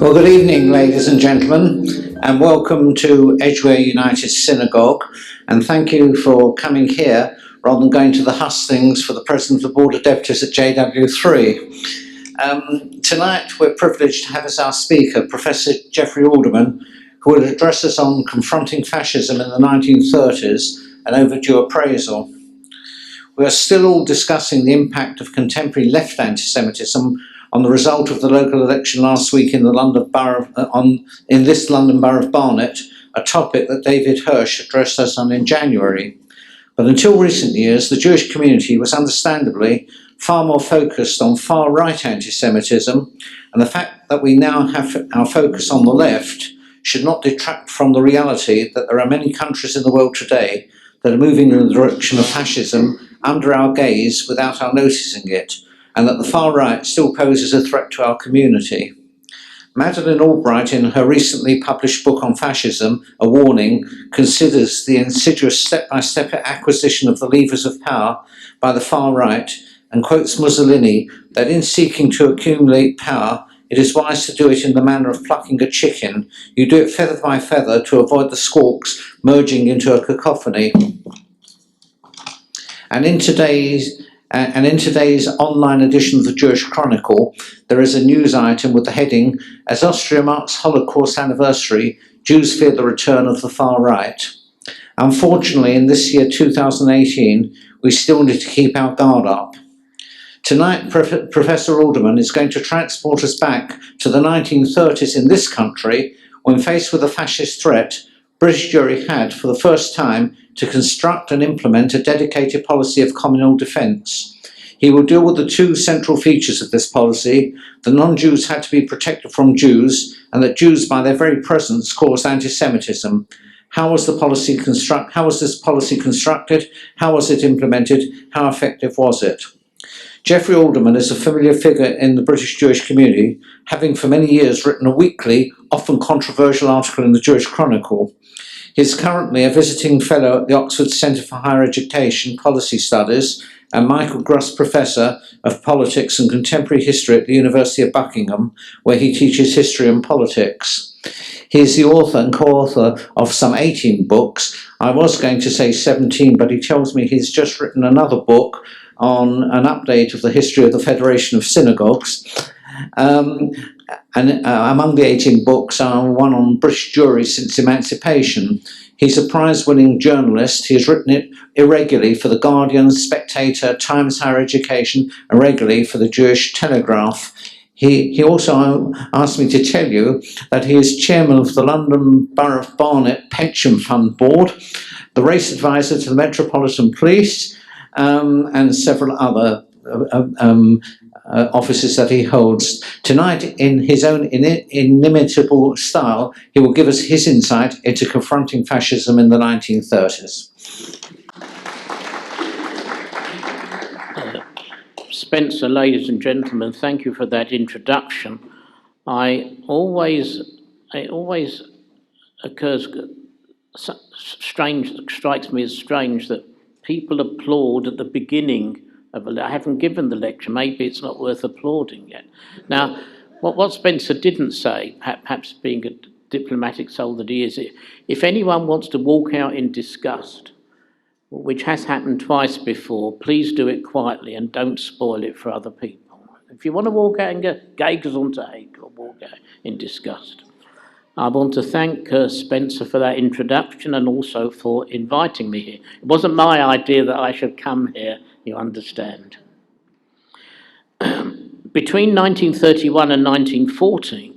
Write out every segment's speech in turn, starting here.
Well, good evening, ladies and gentlemen, and welcome to Edgware United Synagogue. And thank you for coming here rather than going to the hustings for the President of the Board of Deputies at JW3. Tonight, we're privileged to have as our speaker Professor Geoffrey Alderman, who will address us on confronting fascism in the 1930s and overdue appraisal. We are still all discussing the impact of contemporary left anti-Semitism on the result of the local election last week in the London borough in this London borough of Barnet, a topic that David Hirsch addressed us on in January. But until recent years, the Jewish community was understandably far more focused on far-right anti-Semitism, and the fact that we now have our focus on the left should not detract from the reality that there are many countries in the world today that are moving in the direction of fascism under our gaze without our noticing it, and that the far right still poses a threat to our community. Madeleine Albright, in her recently published book on fascism, A Warning, considers the insidious step-by-step acquisition of the levers of power by the far right and quotes Mussolini that in seeking to accumulate power, it is wise to do it in the manner of plucking a chicken. You do it feather by feather to avoid the squawks merging into a cacophony. And in today's online edition of the Jewish Chronicle, there is a news item with the heading, "As Austria marks Holocaust anniversary, Jews fear the return of the far right." Unfortunately, in this year 2018, we still need to keep our guard up. Tonight, Professor Alderman is going to transport us back to the 1930s in this country, when faced with a fascist threat, British Jewry had, for the first time, to construct and implement a dedicated policy of communal defence. He will deal with the two central features of this policy: the non-Jews had to be protected from Jews, and that Jews, by their very presence, caused anti-Semitism. How was this policy constructed? How was it implemented? How effective was it? Geoffrey Alderman is a familiar figure in the British Jewish community, having for many years written a weekly, often controversial article in the Jewish Chronicle. He is currently a visiting fellow at the Oxford Centre for Higher Education Policy Studies and Michael Gruss Professor of Politics and Contemporary History at the University of Buckingham, where he teaches history and politics. He is the author and co-author of some 18 books. I was going to say 17, but he tells me he's just written another book on an update of the history of the Federation of Synagogues. Among the 18 books are one on British Jewry since emancipation. He's a prize-winning journalist. He has written it irregularly for The Guardian, Spectator, Times Higher Education, and regularly for the Jewish Telegraph. He also asked me to tell you that he is chairman of the London Borough of Barnet Pension Fund Board, the race advisor to the Metropolitan Police, and several other offices that he holds. Tonight, in his own inimitable style, he will give us his insight into confronting fascism in the 1930s. Spencer, ladies and gentlemen, thank you for that introduction. It always strikes me as strange that people applaud at the beginning of I haven't given the lecture, maybe it's not worth applauding yet. Now, what Spencer didn't say, perhaps being a diplomatic soul that he is, if anyone wants to walk out in disgust, which has happened twice before, please do it quietly and don't spoil it for other people. If you want to walk out and go, "Geh Gesundheit," or walk out in disgust. I want to thank Spencer for that introduction and also for inviting me here. It wasn't my idea that I should come here, you understand. Between 1931 and 1940,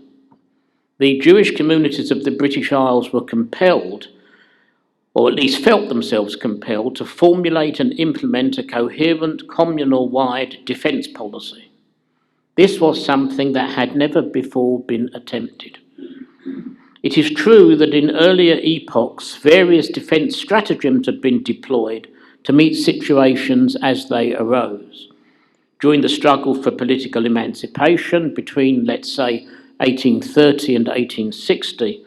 the Jewish communities of the British Isles were compelled, or at least felt themselves compelled, to formulate and implement a coherent communal-wide defence policy. This was something that had never before been attempted. It is true that in earlier epochs, various defence stratagems had been deployed to meet situations as they arose. During the struggle for political emancipation between, let's say, 1830 and 1860,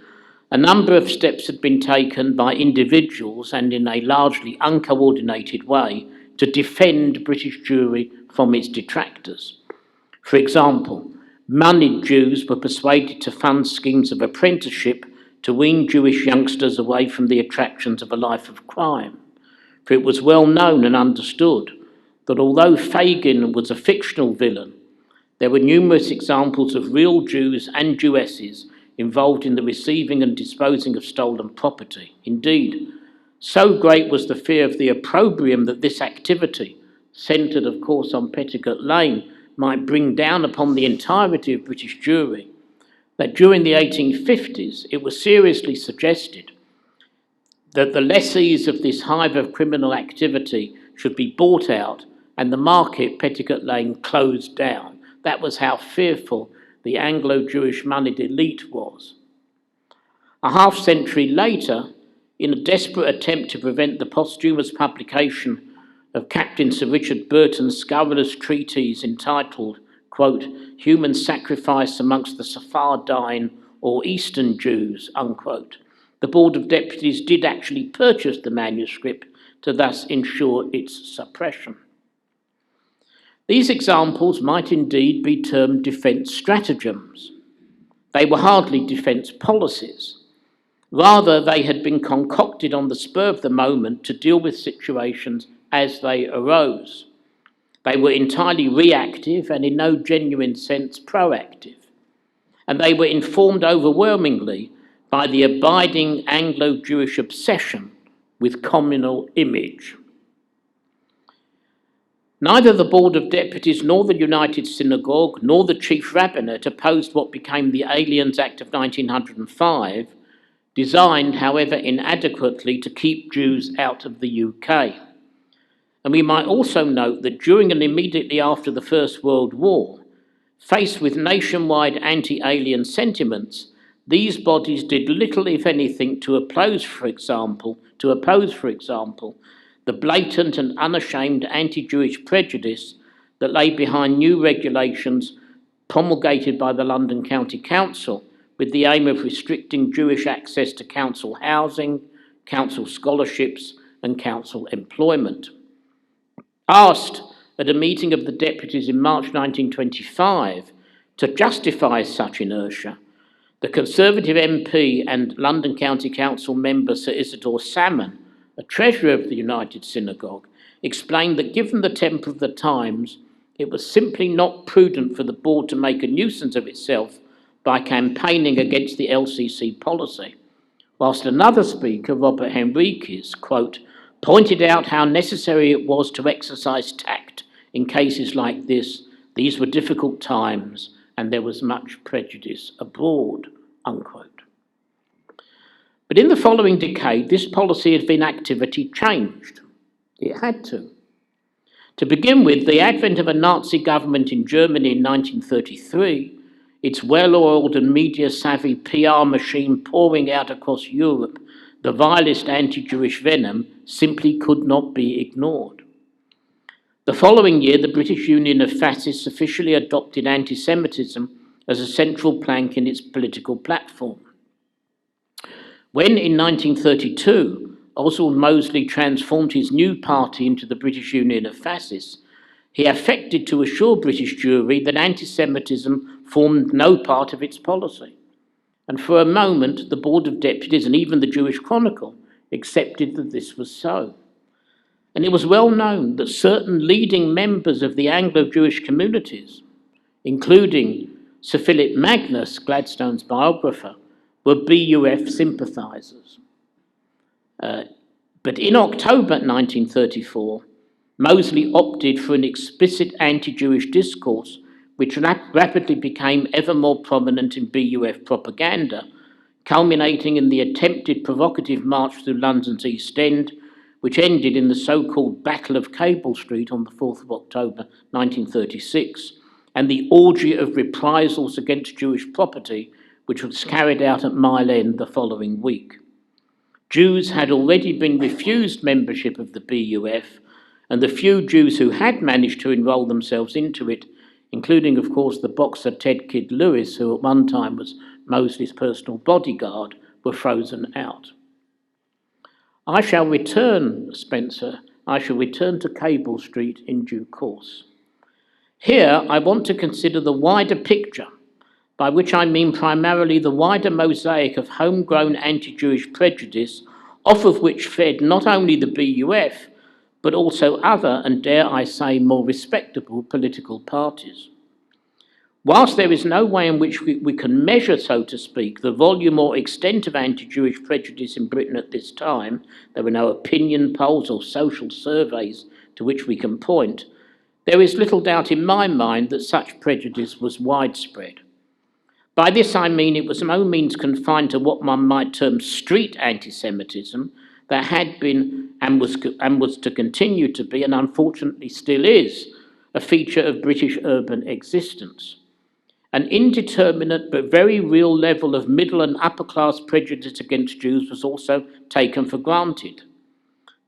a number of steps had been taken by individuals and in a largely uncoordinated way to defend British Jewry from its detractors. For example, Moneyed Jews were persuaded to fund schemes of apprenticeship to wean Jewish youngsters away from the attractions of a life of crime. For it was well known and understood that although Fagin was a fictional villain, there were numerous examples of real Jews and Jewesses involved in the receiving and disposing of stolen property. Indeed, so great was the fear of the opprobrium that this activity, centred of course on Petticoat Lane, might bring down upon the entirety of British Jewry, that during the 1850s it was seriously suggested that the lessees of this hive of criminal activity should be bought out and the market, Petticoat Lane, closed down. That was how fearful the Anglo-Jewish moneyed elite was. A half-century later, in a desperate attempt to prevent the posthumous publication of Captain Sir Richard Burton's scurrilous treatise entitled, quote, Human Sacrifice Amongst the Sephardim or Eastern Jews, unquote, the Board of Deputies did actually purchase the manuscript to thus ensure its suppression. These examples might indeed be termed defence stratagems. They were hardly defence policies. Rather, they had been concocted on the spur of the moment to deal with situations as they arose. They were entirely reactive and in no genuine sense proactive. And they were informed overwhelmingly by the abiding Anglo-Jewish obsession with communal image. Neither the Board of Deputies nor the United Synagogue nor the Chief Rabbinate opposed what became the Aliens Act of 1905, designed, however, inadequately to keep Jews out of the UK. And we might also note that during and immediately after the First World War, faced with nationwide anti-alien sentiments, these bodies did little, if anything, to oppose, for example, the blatant and unashamed anti-Jewish prejudice that lay behind new regulations promulgated by the London County Council with the aim of restricting Jewish access to council housing, council scholarships, and council employment. Asked at a meeting of the deputies in March 1925 to justify such inertia, the Conservative MP and London County Council member Sir Isidore Salmon, a treasurer of the United Synagogue, explained that given the temper of the times, it was simply not prudent for the board to make a nuisance of itself by campaigning against the LCC policy, whilst another speaker, Robert Henriques, quote, pointed out how necessary it was to exercise tact in cases like this. These were difficult times and there was much prejudice abroad, unquote. But in the following decade, this policy of inactivity changed. It had to. To begin with, the advent of a Nazi government in Germany in 1933, its well-oiled and media-savvy PR machine pouring out across Europe the vilest anti-Jewish venom, simply could not be ignored. The following year, the British Union of Fascists officially adopted anti-Semitism as a central plank in its political platform. When, in 1932, Oswald Mosley transformed his new party into the British Union of Fascists, he affected to assure British Jewry that anti-Semitism formed no part of its policy. And for a moment, the Board of Deputies and even the Jewish Chronicle accepted that this was so. And it was well known that certain leading members of the Anglo-Jewish communities, including Sir Philip Magnus, Gladstone's biographer, were BUF sympathisers. But in October 1934, Mosley opted for an explicit anti-Jewish discourse which rapidly became ever more prominent in BUF propaganda, culminating in the attempted provocative march through London's East End, which ended in the so-called Battle of Cable Street on the 4th of October 1936, and the orgy of reprisals against Jewish property, which was carried out at Mile End the following week. Jews had already been refused membership of the BUF, and the few Jews who had managed to enrol themselves into it, including, of course, the boxer Ted Kid Lewis, who at one time was Mosley's personal bodyguard, were frozen out. I shall return to Cable Street in due course. Here, I want to consider the wider picture by which I mean primarily the wider mosaic of homegrown anti-Jewish prejudice, off of which fed not only the BUF, but also other, and dare I say, more respectable political parties. Whilst there is no way in which we can measure, so to speak, the volume or extent of anti-Jewish prejudice in Britain at this time, there were no opinion polls or social surveys to which we can point, there is little doubt in my mind that such prejudice was widespread. By this I mean it was no means confined to what one might term street anti-Semitism that had been and was to continue to be, and unfortunately still is, a feature of British urban existence. An indeterminate but very real level of middle and upper class prejudice against Jews was also taken for granted.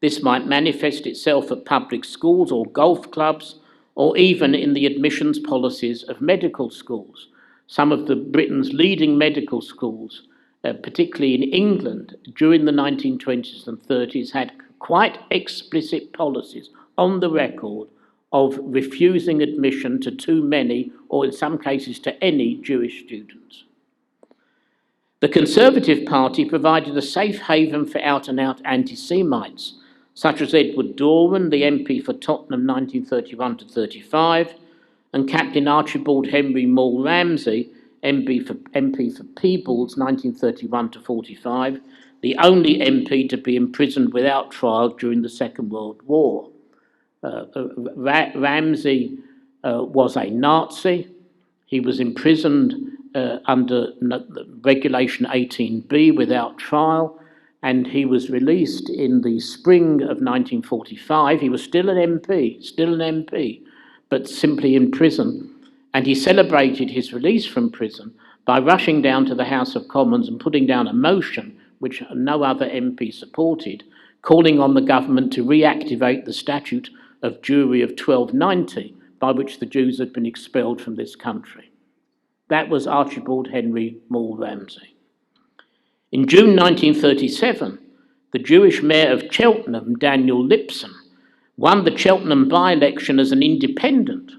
This might manifest itself at public schools or golf clubs, or even in the admissions policies of medical schools. Some of Britain's leading medical schools, particularly in England, during the 1920s and 30s, had quite explicit policies on the record of refusing admission to too many, or in some cases to any, Jewish students. The Conservative Party provided a safe haven for out-and-out anti-Semites, such as Edward Doran, the MP for Tottenham 1931 to 35, and Captain Archibald Henry Moore Ramsay, MP for Peebles 1931 to 45, the only MP to be imprisoned without trial during the Second World War. Ramsay was a Nazi. He was imprisoned under Regulation 18B without trial, and he was released in the spring of 1945. He was still an MP, but simply in prison. And he celebrated his release from prison by rushing down to the House of Commons and putting down a motion, which no other MP supported, calling on the government to reactivate the statute of Jewry of 1290, by which the Jews had been expelled from this country. That was Archibald Henry Moore Ramsay. In June 1937, the Jewish mayor of Cheltenham, Daniel Lipson, won the Cheltenham by-election as an independent,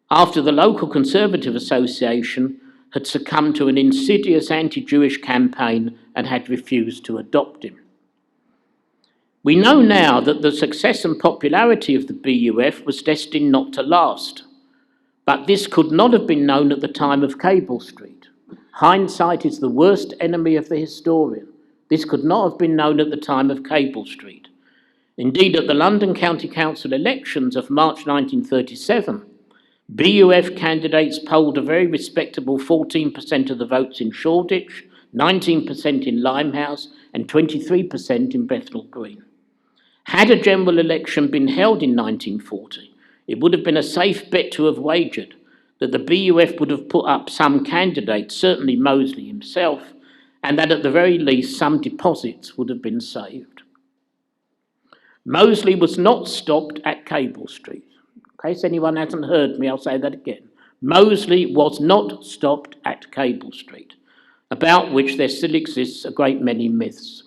after the local Conservative Association had succumbed to an insidious anti-Jewish campaign and had refused to adopt him. We know now that the success and popularity of the BUF was destined not to last, but this could not have been known at the time of Cable Street. Hindsight is the worst enemy of the historian. This could not have been known at the time of Cable Street. Indeed, at the London County Council elections of March 1937, BUF candidates polled a very respectable 14% of the votes in Shoreditch, 19% in Limehouse, and 23% in Bethnal Green. Had a general election been held in 1940, it would have been a safe bet to have wagered that the BUF would have put up some candidates, certainly Mosley himself, and that at the very least some deposits would have been saved. Mosley was not stopped at Cable Street. In case anyone hasn't heard me, I'll say that again. Mosley was not stopped at Cable Street, about which there still exists a great many myths.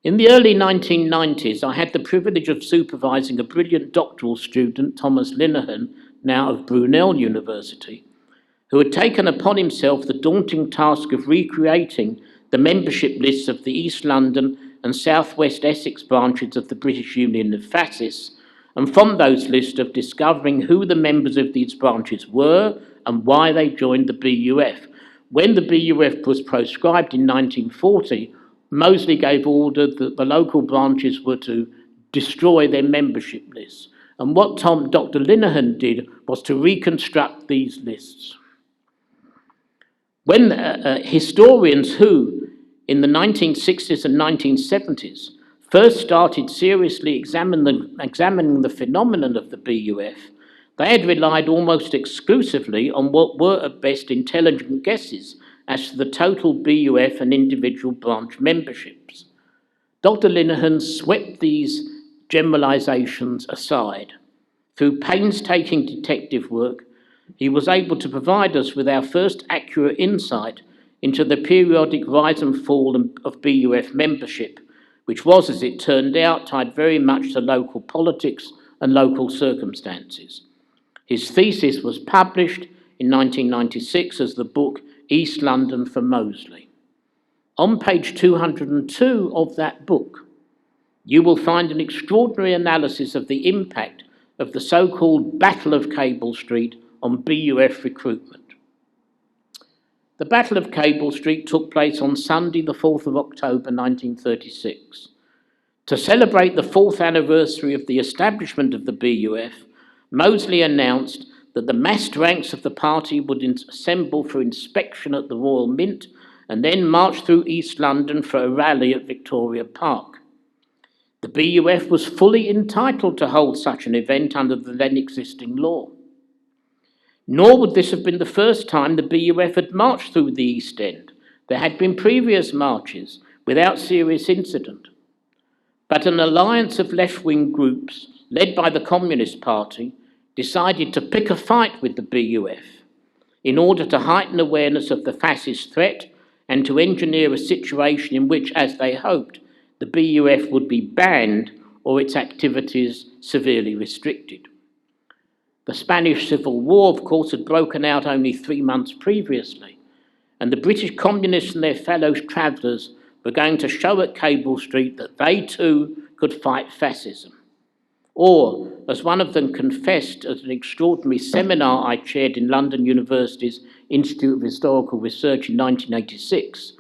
In the early 1990s, I had the privilege of supervising a brilliant doctoral student, Thomas Linehan, now of Brunel University, who had taken upon himself the daunting task of recreating the membership lists of the East London and South West Essex branches of the British Union of Fascists, and from those lists of discovering who the members of these branches were and why they joined the BUF. When the BUF was proscribed in 1940, Mosley gave order that the local branches were to destroy their membership lists. And what Dr. Linehan did was to reconstruct these lists. When historians who, in the 1960s and 1970s, first started seriously examining the phenomenon of the BUF, they had relied almost exclusively on what were at best intelligent guesses as to the total BUF and individual branch memberships. Dr. Linehan swept these generalisations aside. Through painstaking detective work, he was able to provide us with our first accurate insight into the periodic rise and fall of BUF membership, which was, as it turned out, tied very much to local politics and local circumstances. His thesis was published in 1996 as the book East London for Mosley. On page 202 of that book, you will find an extraordinary analysis of the impact of the so-called Battle of Cable Street on BUF recruitment. The Battle of Cable Street took place on Sunday, the 4th of October 1936. To celebrate the 4th anniversary of the establishment of the BUF, Mosley announced that the massed ranks of the party would assemble for inspection at the Royal Mint and then march through East London for a rally at Victoria Park. The BUF was fully entitled to hold such an event under the then existing law. Nor would this have been the first time the BUF had marched through the East End. There had been previous marches without serious incident. But an alliance of left-wing groups, led by the Communist Party, decided to pick a fight with the BUF in order to heighten awareness of the fascist threat and to engineer a situation in which, as they hoped, the BUF would be banned or its activities severely restricted. The Spanish Civil War, of course, had broken out only 3 months previously, and the British communists and their fellow travellers were going to show at Cable Street that they too could fight fascism. Or, as one of them confessed at an extraordinary seminar I chaired in London University's Institute of Historical Research in 1986,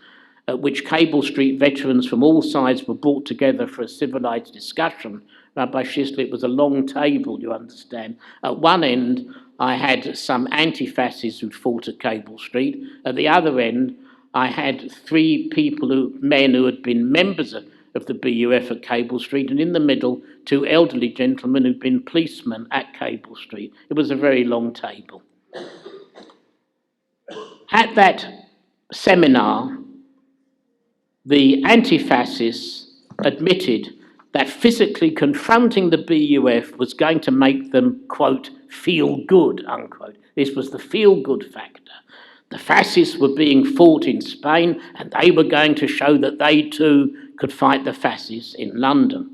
at which Cable Street veterans from all sides were brought together for a civilised discussion. Rabbi Shisley, it was a long table, you understand. At one end, I had some anti-fascists who'd fought at Cable Street. At the other end, I had 3 men who had been members of the BUF at Cable Street, and in the middle, 2 elderly gentlemen who'd been policemen at Cable Street. It was a very long table. At that seminar, the anti-fascists admitted that physically confronting the BUF was going to make them, quote, feel good, unquote. This was the feel-good factor. The fascists were being fought in Spain, and they were going to show that they too could fight the fascists in London.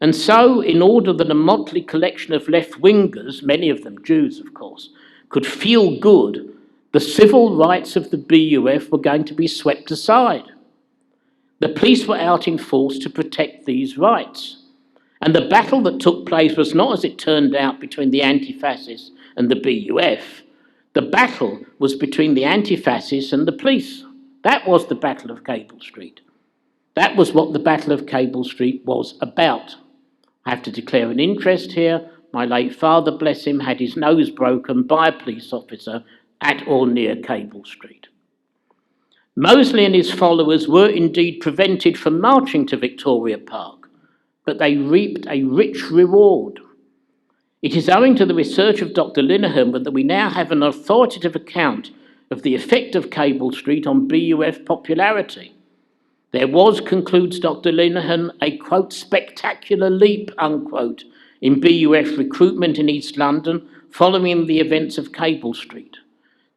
And so, in order that a motley collection of left-wingers, many of them Jews, of course, could feel good, the civil rights of the BUF were going to be swept aside. The police were out in force to protect these rights. And the battle that took place was not, as it turned out, between the anti-fascists and the BUF. The battle was between the anti-fascists and the police. That was the Battle of Cable Street. That was what the Battle of Cable Street was about. I have to declare an interest here. My late father, bless him, had his nose broken by a police officer at or near Cable Street. Mosley and his followers were indeed prevented from marching to Victoria Park, but they reaped a rich reward. It is owing to the research of Dr. Linehan that we now have an authoritative account of the effect of Cable Street on BUF popularity. There was, concludes Dr. Linehan, a, quote, spectacular leap, unquote, in BUF recruitment in East London following the events of Cable Street.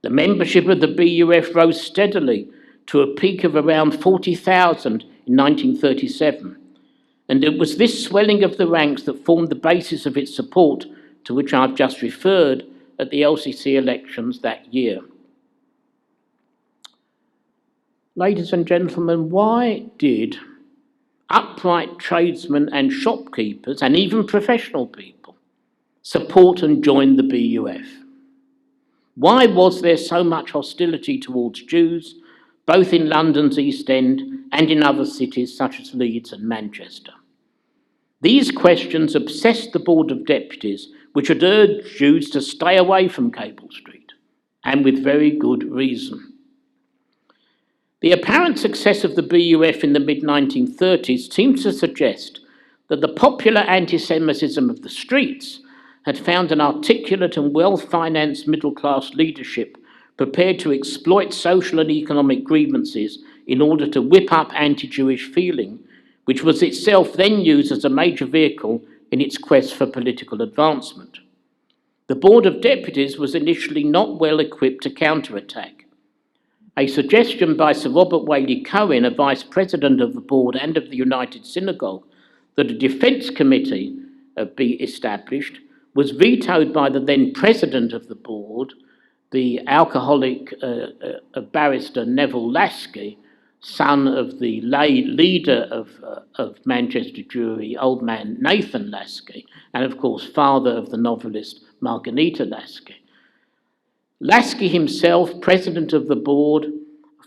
The membership of the BUF rose steadily to a peak of around 40,000 in 1937. And it was this swelling of the ranks that formed the basis of its support, to which I've just referred, at the LCC elections that year. Ladies and gentlemen, why did upright tradesmen and shopkeepers, and even professional people, support and join the BUF? Why was there so much hostility towards Jews, both in London's East End and in other cities such as Leeds and Manchester? These questions obsessed the Board of Deputies, which had urged Jews to stay away from Cable Street, and with very good reason. The apparent success of the BUF in the mid-1930s seems to suggest that the popular anti-Semitism of the streets had found an articulate and well-financed middle-class leadership prepared to exploit social and economic grievances in order to whip up anti-Jewish feeling, which was itself then used as a major vehicle in its quest for political advancement. The Board of Deputies was initially not well equipped to counterattack. A suggestion by Sir Robert Whaley-Cohen, a vice president of the board and of the United Synagogue, that a defence committee be established was vetoed by the then president of the board, the alcoholic barrister Neville Lasky, son of the leader of Manchester Jewry, old man Nathan Lasky, and of course father of the novelist Margarita Lasky. Lasky himself, president of the board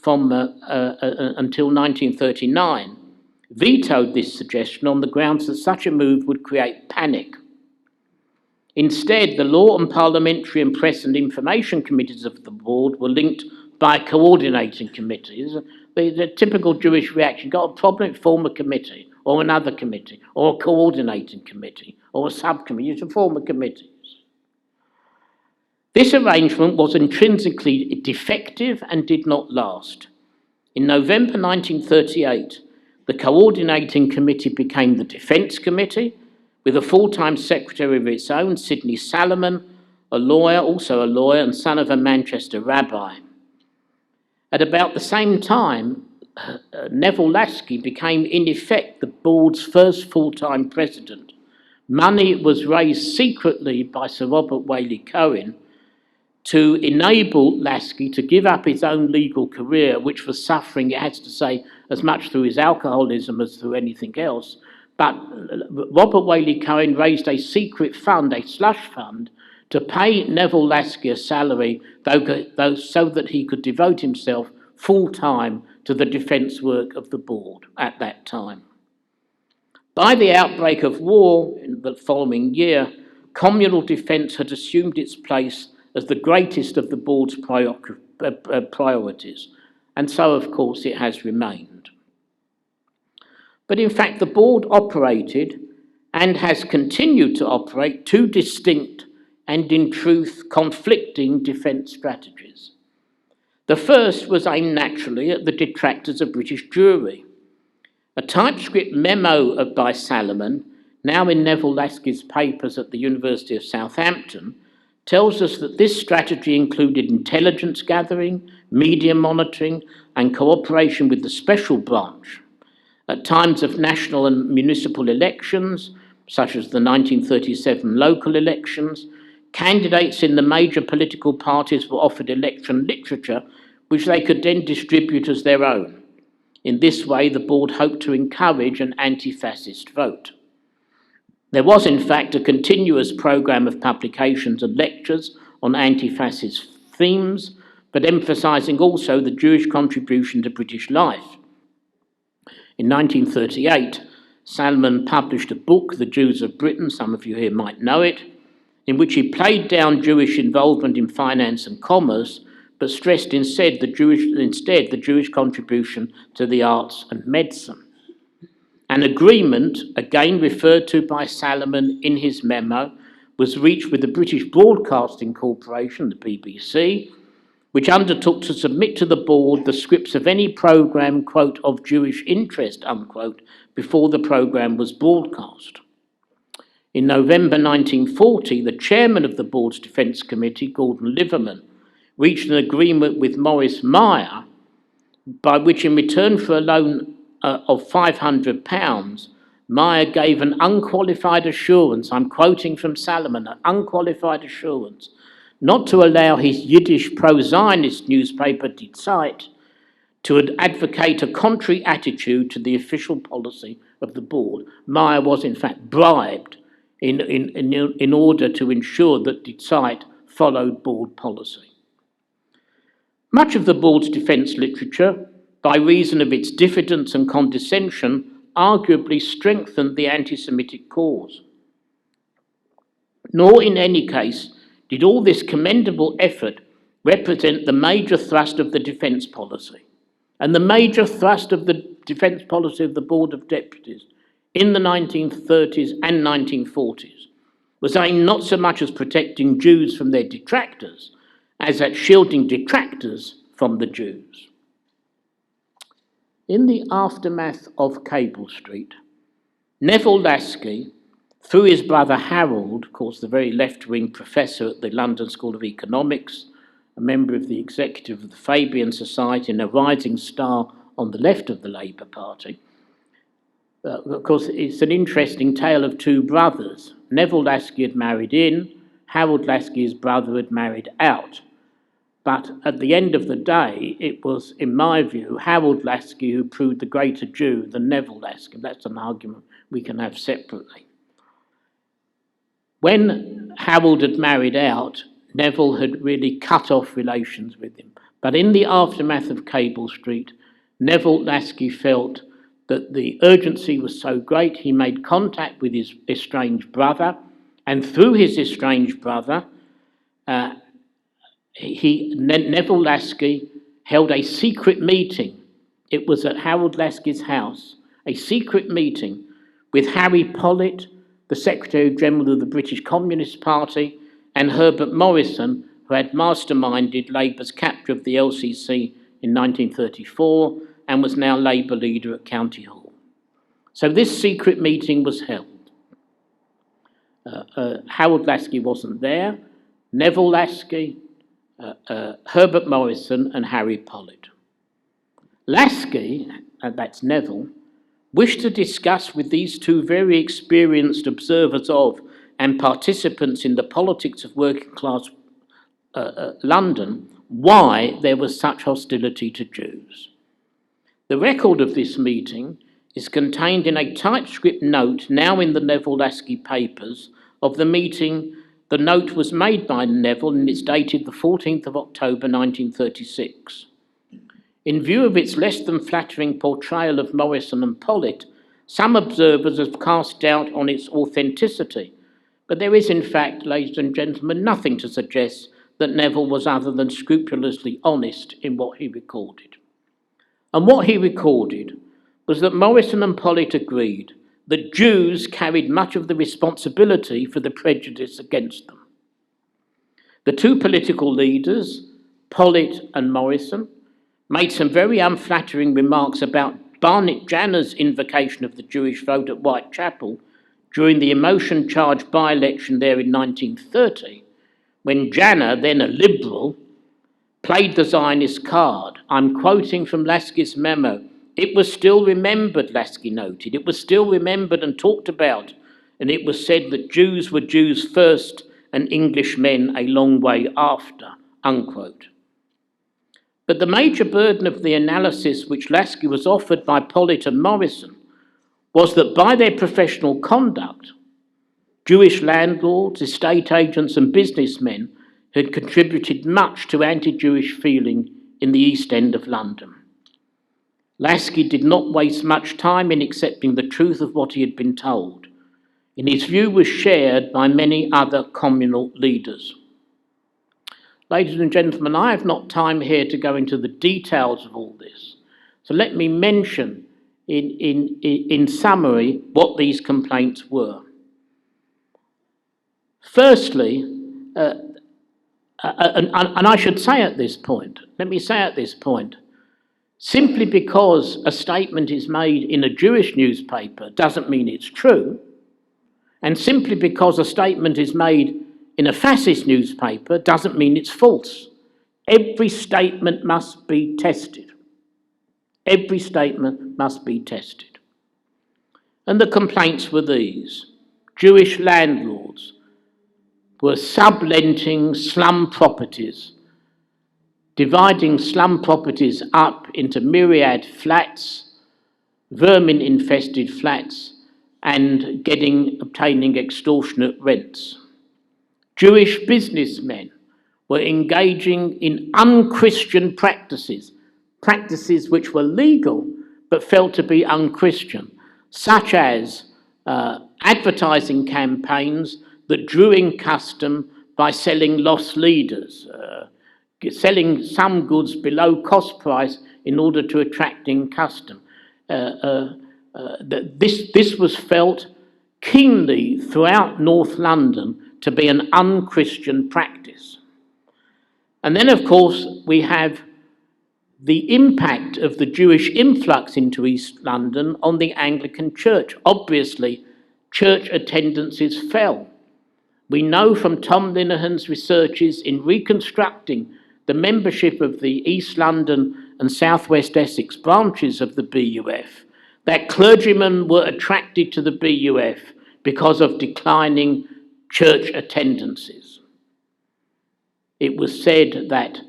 from until 1939, vetoed this suggestion on the grounds that such a move would create panic. Instead, the Law and Parliamentary and Press and Information Committees of the board were linked by coordinating committees. The typical Jewish reaction: got a problem, form a committee, or another committee, or a coordinating committee, or a subcommittee to form a committee. This arrangement was intrinsically defective and did not last. In November 1938, the coordinating committee became the Defence Committee, with a full-time secretary of its own, Sidney Salomon, also a lawyer and son of a Manchester rabbi. At about the same time, Neville Lasky became in effect the board's first full-time president. Money was raised secretly by Sir Robert Whaley Cohen to enable Lasky to give up his own legal career, which was suffering, it has to say, as much through his alcoholism as through anything else. But Robert Whaley Cohen raised a secret fund, a slush fund, to pay Neville Lasky a salary, so that he could devote himself full-time to the defence work of the board at that time. By the outbreak of war in the following year, communal defence had assumed its place as the greatest of the board's priorities, and so, of course, it has remained. But in fact, the board operated and has continued to operate two distinct and, in truth, conflicting defence strategies. The first was aimed naturally at the detractors of British Jewry. A typescript memo by Salomon, now in Neville Lasky's papers at the University of Southampton, tells us that this strategy included intelligence gathering, media monitoring, and cooperation with the special branch. At times of national and municipal elections, such as the 1937 local elections, candidates in the major political parties were offered election literature, which they could then distribute as their own. In this way, the board hoped to encourage an anti-fascist vote. There was, in fact, a continuous programme of publications and lectures on anti-fascist themes, but emphasising also the Jewish contribution to British life. In 1938, Salomon published a book, The Jews of Britain, some of you here might know it, in which he played down Jewish involvement in finance and commerce, but stressed instead the Jewish contribution to the arts and medicine. An agreement, again referred to by Salomon in his memo, was reached with the British Broadcasting Corporation, the BBC, which undertook to submit to the board the scripts of any programme, quote, of Jewish interest, unquote, before the programme was broadcast. In November 1940, the chairman of the board's Defence Committee, Gordon Liverman, reached an agreement with Maurice Meyer, by which, in return for a loan of £500, Meyer gave an unqualified assurance, I'm quoting from Salomon, an unqualified assurance, not to allow his Yiddish pro-Zionist newspaper, Die Zeit, to advocate a contrary attitude to the official policy of the board. Meyer was, in fact, bribed in order to ensure that Die Zeit followed board policy. Much of the board's defence literature, by reason of its diffidence and condescension, arguably strengthened the anti-Semitic cause. Nor, in any case, did all this commendable effort represent the major thrust of the defence policy. And the major thrust of the defence policy of the Board of Deputies in the 1930s and 1940s was aimed not so much at protecting Jews from their detractors, as at shielding detractors from the Jews. In the aftermath of Cable Street, Neville Lasky, through his brother Harold, of course the very left-wing professor at the London School of Economics, a member of the executive of the Fabian Society and a rising star on the left of the Labour Party. Of course, it's an interesting tale of two brothers. Neville Lasky had married in, Harold Lasky, his brother, had married out. But at the end of the day, it was, in my view, Harold Laski who proved the greater Jew than Neville Laski. That's an argument we can have separately. When Harold had married out, Neville had really cut off relations with him. But in the aftermath of Cable Street, Neville Laski felt that the urgency was so great, he made contact with his estranged brother, and through his estranged brother, Neville Laski held a secret meeting. It was at Harold Laski's house, a secret meeting with Harry Pollitt, the Secretary General of the British Communist Party, and Herbert Morrison, who had masterminded Labour's capture of the LCC in 1934 and was now Labour leader at County Hall. So this secret meeting was held. Harold Laski wasn't there, Neville Laski, Herbert Morrison and Harry Pollitt. Laski, that's Neville, wished to discuss with these two very experienced observers of and participants in the politics of working class London why there was such hostility to Jews. The record of this meeting is contained in a typescript note now in the Neville Laski papers of the meeting. The note was made by Neville and it's dated the 14th of October 1936. In view of its less than flattering portrayal of Morrison and Pollitt, some observers have cast doubt on its authenticity, but there is in fact, ladies and gentlemen, nothing to suggest that Neville was other than scrupulously honest in what he recorded. And what he recorded was that Morrison and Pollitt agreed that Jews carried much of the responsibility for the prejudice against them. The two political leaders, Pollitt and Morrison, made some very unflattering remarks about Barnett Janner's invocation of the Jewish vote at Whitechapel during the emotion-charged by-election there in 1930, when Janner, then a Liberal, played the Zionist card. I'm quoting from Laski's memo. It was still remembered, Laski noted. It was still remembered and talked about, and it was said that Jews were Jews first and Englishmen a long way after, unquote. But the major burden of the analysis which Laski was offered by Pollitt and Morrison was that by their professional conduct, Jewish landlords, estate agents and businessmen had contributed much to anti-Jewish feeling in the East End of London. Laski did not waste much time in accepting the truth of what he had been told, and his view was shared by many other communal leaders. Ladies and gentlemen, I have not time here to go into the details of all this, so let me mention in summary what these complaints were. Firstly, and I should say at this point, simply because a statement is made in a Jewish newspaper doesn't mean it's true, and simply because a statement is made in a fascist newspaper doesn't mean it's false. Every statement must be tested. Every statement must be tested. And the complaints were these. Jewish landlords were subletting slum properties, dividing slum properties up into myriad flats, vermin-infested flats, and obtaining extortionate rents. Jewish businessmen were engaging in unchristian practices, practices which were legal but felt to be unchristian, such as advertising campaigns that drew in custom by selling lost leaders, selling some goods below cost price in order to attract in custom. This was felt keenly throughout North London to be an unchristian practice. And then, of course, we have the impact of the Jewish influx into East London on the Anglican Church. Obviously, church attendances fell. We know from Tom Linehan's researches in reconstructing the membership of the East London and South West Essex branches of the BUF that clergymen were attracted to the BUF because of declining church attendances. It was said that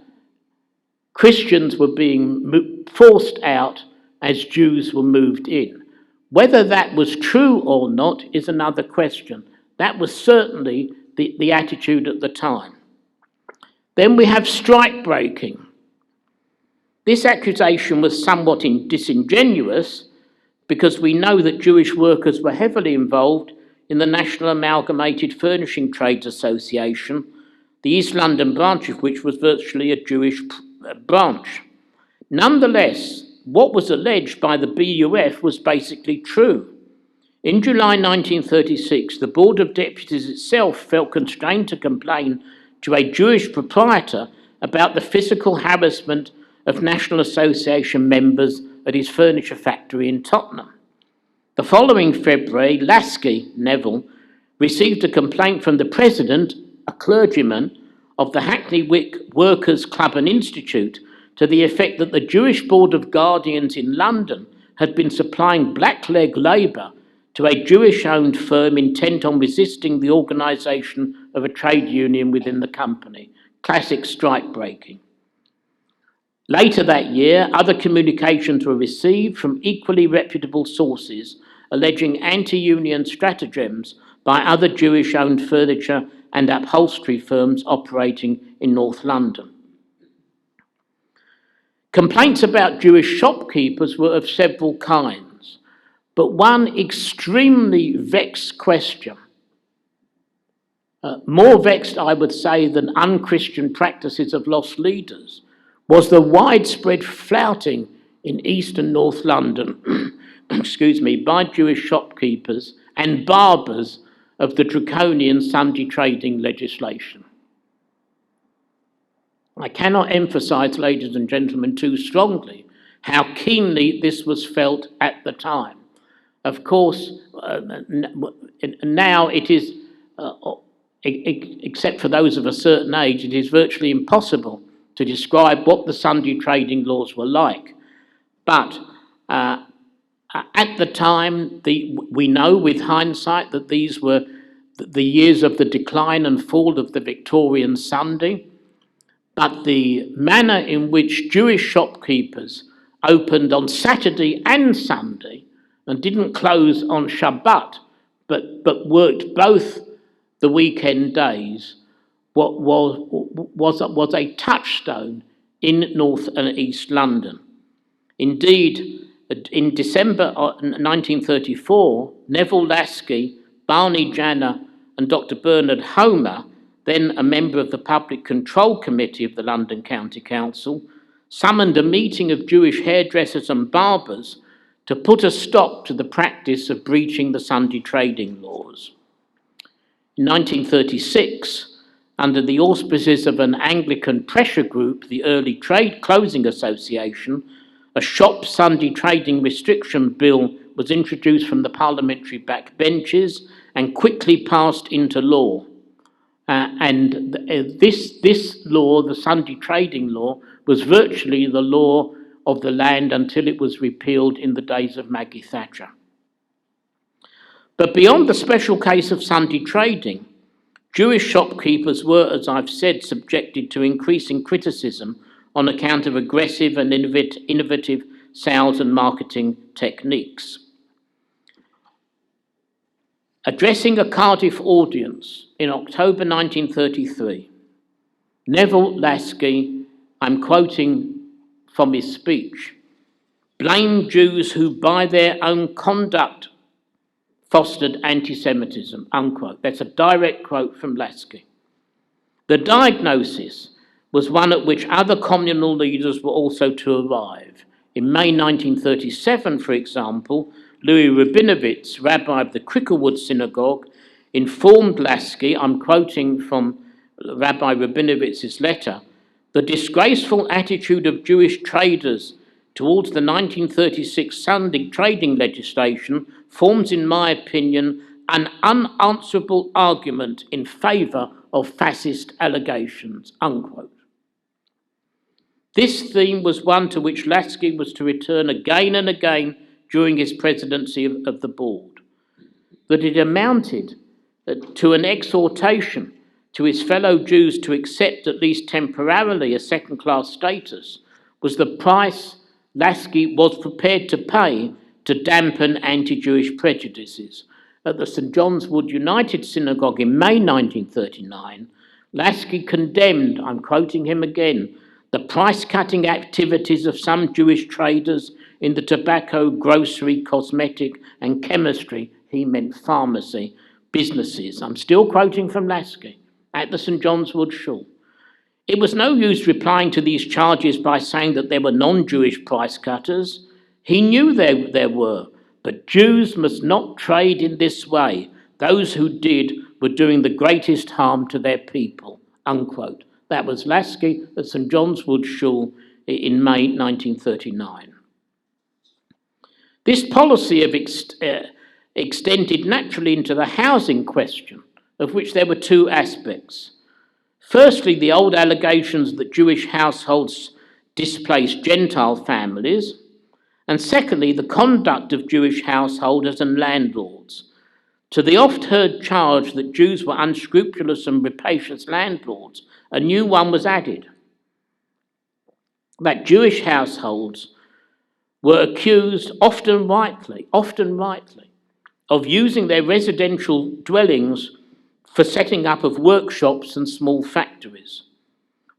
Christians were being forced out as Jews were moved in. Whether that was true or not is another question. That was certainly the attitude at the time. Then we have strike breaking. This accusation was somewhat disingenuous because we know that Jewish workers were heavily involved in the National Amalgamated Furnishing Trades Association, the East London branch of which was virtually a Jewish branch. Nonetheless, what was alleged by the BUF was basically true. In July 1936, the Board of Deputies itself felt constrained to complain to a Jewish proprietor about the physical harassment of National Association members at his furniture factory in Tottenham. The following February, Lasky, Neville, received a complaint from the president, a clergyman, of the Hackney Wick Workers' Club and Institute to the effect that the Jewish Board of Guardians in London had been supplying blackleg labour to a Jewish-owned firm intent on resisting the organisation of a trade union within the company. Classic strike breaking. Later that year, other communications were received from equally reputable sources alleging anti-union stratagems by other Jewish-owned furniture and upholstery firms operating in North London. Complaints about Jewish shopkeepers were of several kinds, but one extremely vexed question, more vexed, I would say, than unchristian practices of lost leaders, was the widespread flouting in East and North London by Jewish shopkeepers and barbers of the draconian Sunday trading legislation. I cannot emphasise, ladies and gentlemen, too strongly how keenly this was felt at the time. Of course, now it is, except for those of a certain age, it is virtually impossible to describe what the Sunday trading laws were like. But at the time, we know with hindsight that these were the years of the decline and fall of the Victorian Sunday. But the manner in which Jewish shopkeepers opened on Saturday and Sunday and didn't close on Shabbat, but worked both the weekend days, was a touchstone in North and East London. Indeed, in December 1934, Neville Lasky, Barney Janner, and Dr. Bernard Homer, then a member of the Public Control Committee of the London County Council, summoned a meeting of Jewish hairdressers and barbers to put a stop to the practice of breaching the Sunday trading laws. In 1936, under the auspices of an Anglican pressure group, the Early Trade Closing Association, a shop Sunday trading restriction bill was introduced from the parliamentary backbenches and quickly passed into law. This law, the Sunday trading law, was virtually the law of the land until it was repealed in the days of Maggie Thatcher. But beyond the special case of Sunday trading, Jewish shopkeepers were, as I've said, subjected to increasing criticism on account of aggressive and innovative sales and marketing techniques. Addressing a Cardiff audience in October 1933, Neville Lasky, I'm quoting from his speech, blamed Jews who by their own conduct fostered anti-Semitism, unquote. That's a direct quote from Lasky. The diagnosis was one at which other communal leaders were also to arrive. In May 1937, for example, Louis Rabinowitz, rabbi of the Cricklewood Synagogue, informed Lasky, I'm quoting from Rabbi Rabinowitz's letter, the disgraceful attitude of Jewish traders towards the 1936 Sunday trading legislation forms, in my opinion, an unanswerable argument in favour of fascist allegations, unquote. This theme was one to which Lasky was to return again and again during his presidency of the board, that it amounted to an exhortation to his fellow Jews to accept, at least temporarily, a second-class status, was the price Lasky was prepared to pay to dampen anti-Jewish prejudices. At the St John's Wood United Synagogue in May 1939, Lasky condemned, I'm quoting him again, the price-cutting activities of some Jewish traders in the tobacco, grocery, cosmetic and chemistry, he meant pharmacy, businesses. I'm still quoting from Lasky at the St John's Wood Shul. It was no use replying to these charges by saying that there were non-Jewish price cutters. He knew there were, but Jews must not trade in this way. Those who did were doing the greatest harm to their people, unquote. That was Lasky at St John's Wood Shul in May 1939. This policy of extended naturally into the housing question, of which there were two aspects. Firstly, the old allegations that Jewish households displaced Gentile families, and secondly, the conduct of Jewish householders and landlords. To the oft-heard charge that Jews were unscrupulous and rapacious landlords, a new one was added, that Jewish households were accused, often rightly, of using their residential dwellings for setting up of workshops and small factories.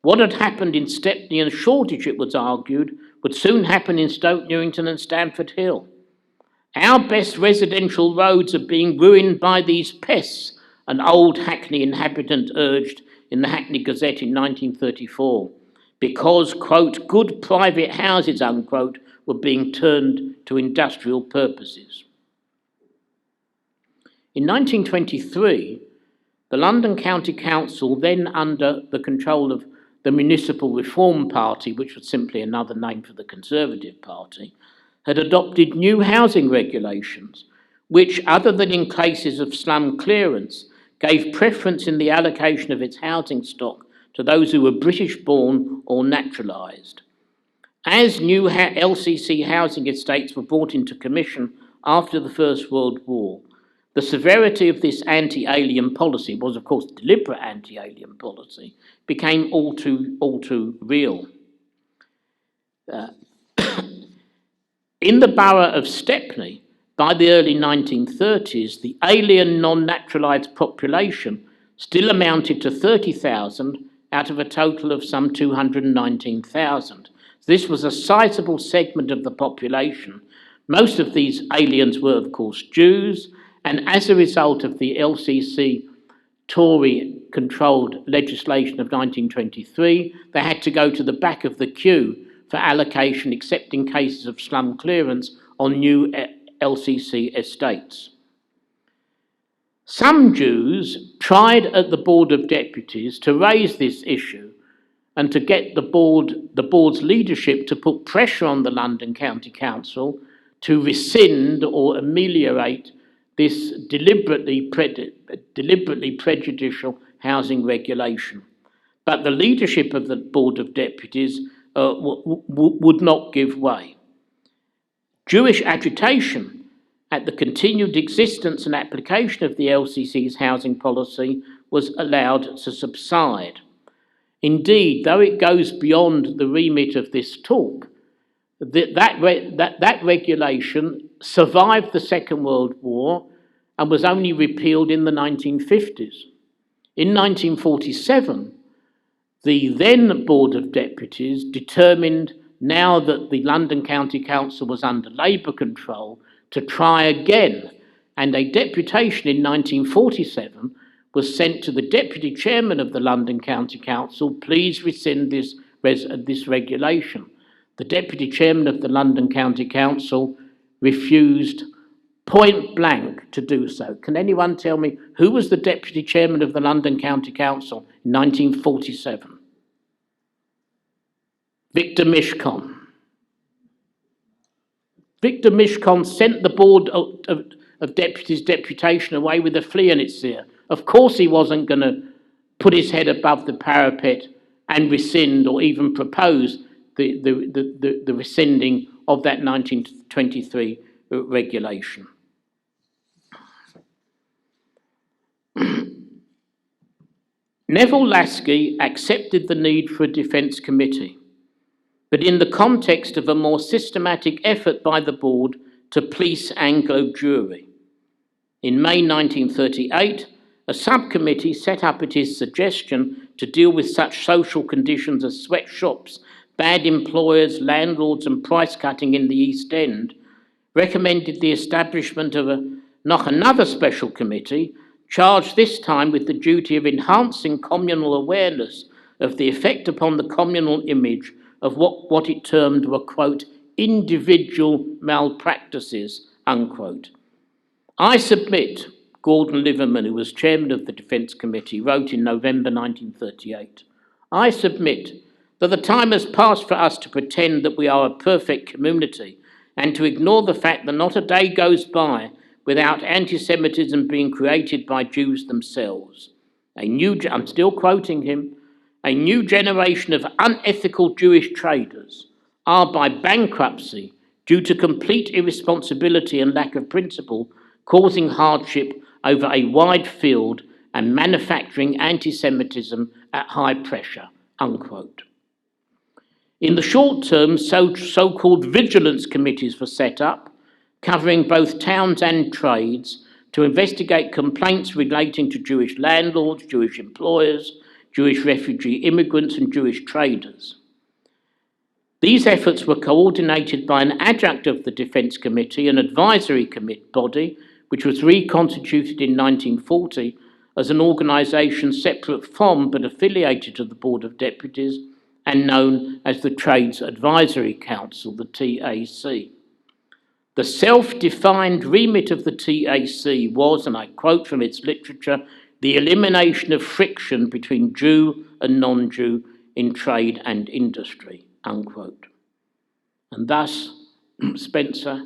What had happened in Stepney and Shoreditch, it was argued, would soon happen in Stoke Newington and Stamford Hill. Our best residential roads are being ruined by these pests, an old Hackney inhabitant urged in the Hackney Gazette in 1934, because, quote, good private houses, unquote, were being turned to industrial purposes. In 1923, the London County Council, then under the control of the Municipal Reform Party, which was simply another name for the Conservative Party, had adopted new housing regulations, which, other than in cases of slum clearance, gave preference in the allocation of its housing stock to those who were British-born or naturalised. As new LCC housing estates were brought into commission after the First World War, the severity of this anti-alien policy was, of course, deliberate anti-alien policy, became all too real. In the borough of Stepney, by the early 1930s, the alien non-naturalised population still amounted to 30,000 out of a total of some 219,000. This was a sizable segment of the population. Most of these aliens were, of course, Jews, and as a result of the LCC Tory-controlled legislation of 1923, they had to go to the back of the queue for allocation, except in cases of slum clearance on new LCC estates. Some Jews tried at the Board of Deputies to raise this issue and to get the board's leadership to put pressure on the London County Council to rescind or ameliorate this deliberately prejudicial housing regulation. But the leadership of the Board of Deputies would not give way. Jewish agitation at the continued existence and application of the LCC's housing policy was allowed to subside. Indeed, though it goes beyond the remit of this talk, that regulation survived the Second World War and was only repealed in the 1950s. In 1947, the then Board of Deputies determined, now that the London County Council was under Labour control, to try again, and a deputation in 1947 was sent to the Deputy Chairman of the London County Council, please rescind this regulation. The Deputy Chairman of the London County Council refused point blank to do so. Can anyone tell me who was the Deputy Chairman of the London County Council in 1947? Victor Mishcon. Victor Mishcon sent the Board of Deputies' deputation away with a flea in its ear. Of course he wasn't going to put his head above the parapet and rescind or even propose the rescinding of that 1923 regulation. Neville Lasky accepted the need for a defence committee. but in the context of a more systematic effort by the board to police Anglo Jewry. In May 1938, a subcommittee set up at his suggestion to deal with such social conditions as sweatshops, bad employers, landlords and price cutting in the East End, recommended the establishment of another special committee, charged this time with the duty of enhancing communal awareness of the effect upon the communal image of what it termed were, quote, individual malpractices, unquote. I submit, Gordon Liverman, who was chairman of the Defence Committee, wrote in November 1938, I submit that the time has passed for us to pretend that we are a perfect community and to ignore the fact that not a day goes by without anti-Semitism being created by Jews themselves. I'm still quoting him, a new generation of unethical Jewish traders are by bankruptcy, due to complete irresponsibility and lack of principle, causing hardship over a wide field and manufacturing anti-Semitism at high pressure, unquote. In the short term, so-called vigilance committees were set up, covering both towns and trades, to investigate complaints relating to Jewish landlords, Jewish employers, Jewish refugee immigrants and Jewish traders. These efforts were coordinated by an adjunct of the Defence Committee, an advisory body, which was reconstituted in 1940 as an organisation separate from but affiliated to the Board of Deputies and known as the Trades Advisory Council, the TAC. The self-defined remit of the TAC was, and I quote from its literature, the elimination of friction between Jew and non-Jew in trade and industry, unquote. And thus, Spencer,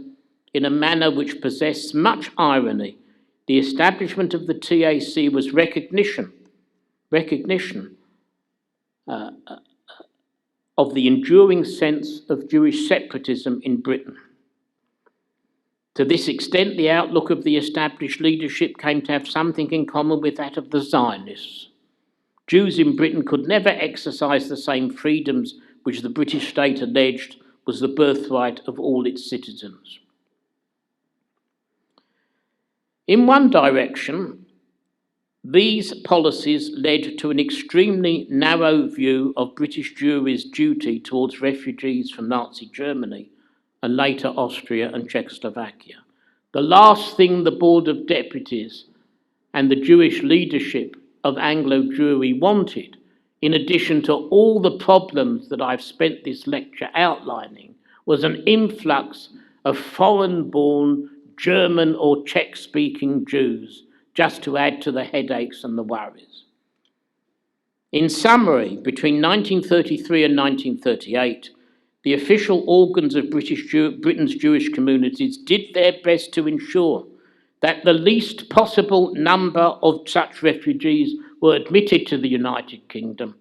in a manner which possessed much irony, the establishment of the TAC was recognition of the enduring sense of Jewish separatism in Britain. To this extent, the outlook of the established leadership came to have something in common with that of the Zionists. Jews in Britain could never exercise the same freedoms which the British state alleged was the birthright of all its citizens. In one direction, these policies led to an extremely narrow view of British Jewry's duty towards refugees from Nazi Germany and later Austria and Czechoslovakia. The last thing the Board of Deputies and the Jewish leadership of Anglo Jewry wanted, in addition to all the problems that I've spent this lecture outlining, was an influx of foreign-born German or Czech-speaking Jews, just to add to the headaches and the worries. In summary, between 1933 and 1938, the official organs of Britain's Jewish communities did their best to ensure that the least possible number of such refugees were admitted to the United Kingdom,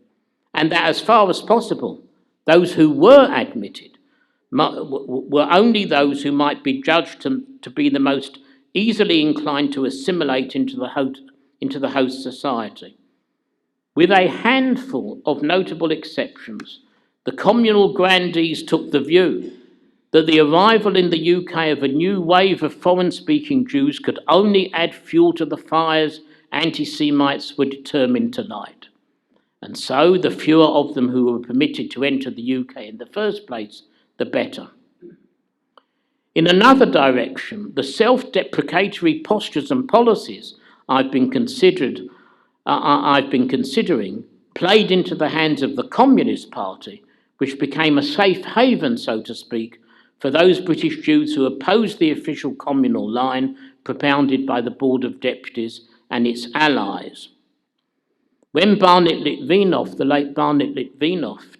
and that as far as possible, those who were admitted were only those who might be judged to be the most easily inclined to assimilate into the host society. With a handful of notable exceptions, the communal grandees took the view that the arrival in the UK of a new wave of foreign-speaking Jews could only add fuel to the fires anti-Semites were determined to light. And so the fewer of them who were permitted to enter the UK in the first place, the better. In another direction, the self-deprecatory postures and policies I've been considering played into the hands of the Communist Party, which became a safe haven, so to speak, for those British Jews who opposed the official communal line propounded by the Board of Deputies and its allies. When the late Barnett Litvinov,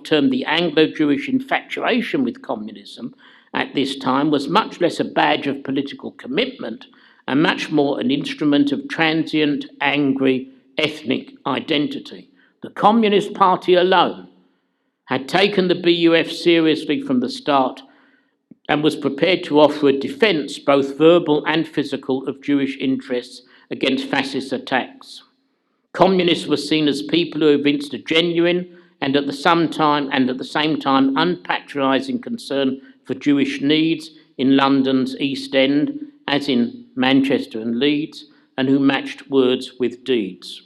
termed the Anglo-Jewish infatuation with communism at this time was much less a badge of political commitment and much more an instrument of transient, angry, ethnic identity. The Communist Party alone had taken the BUF seriously from the start and was prepared to offer a defence, both verbal and physical, of Jewish interests against fascist attacks. Communists were seen as people who evinced a genuine and at the same time unpatronising concern for Jewish needs in London's East End, as in Manchester and Leeds, and who matched words with deeds.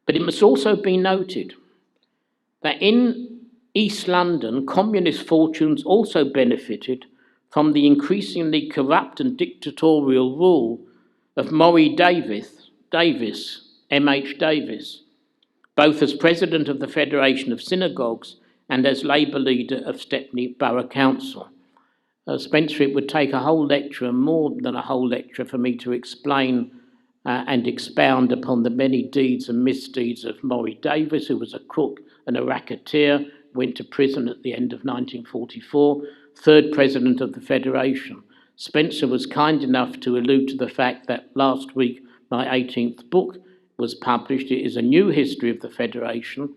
But it must also be noted that in East London, communist fortunes also benefited from the increasingly corrupt and dictatorial rule of Maury Davis, M.H. Davis, both as president of the Federation of Synagogues and as Labour leader of Stepney Borough Council. Spencer, it would take a whole lecture, more than a whole lecture, for me to explain and expound upon the many deeds and misdeeds of Maury Davis, who was a crook and a racketeer, went to prison at the end of 1944, third president of the Federation. Spencer was kind enough to allude to the fact that last week my 18th book was published. It is a new history of the Federation,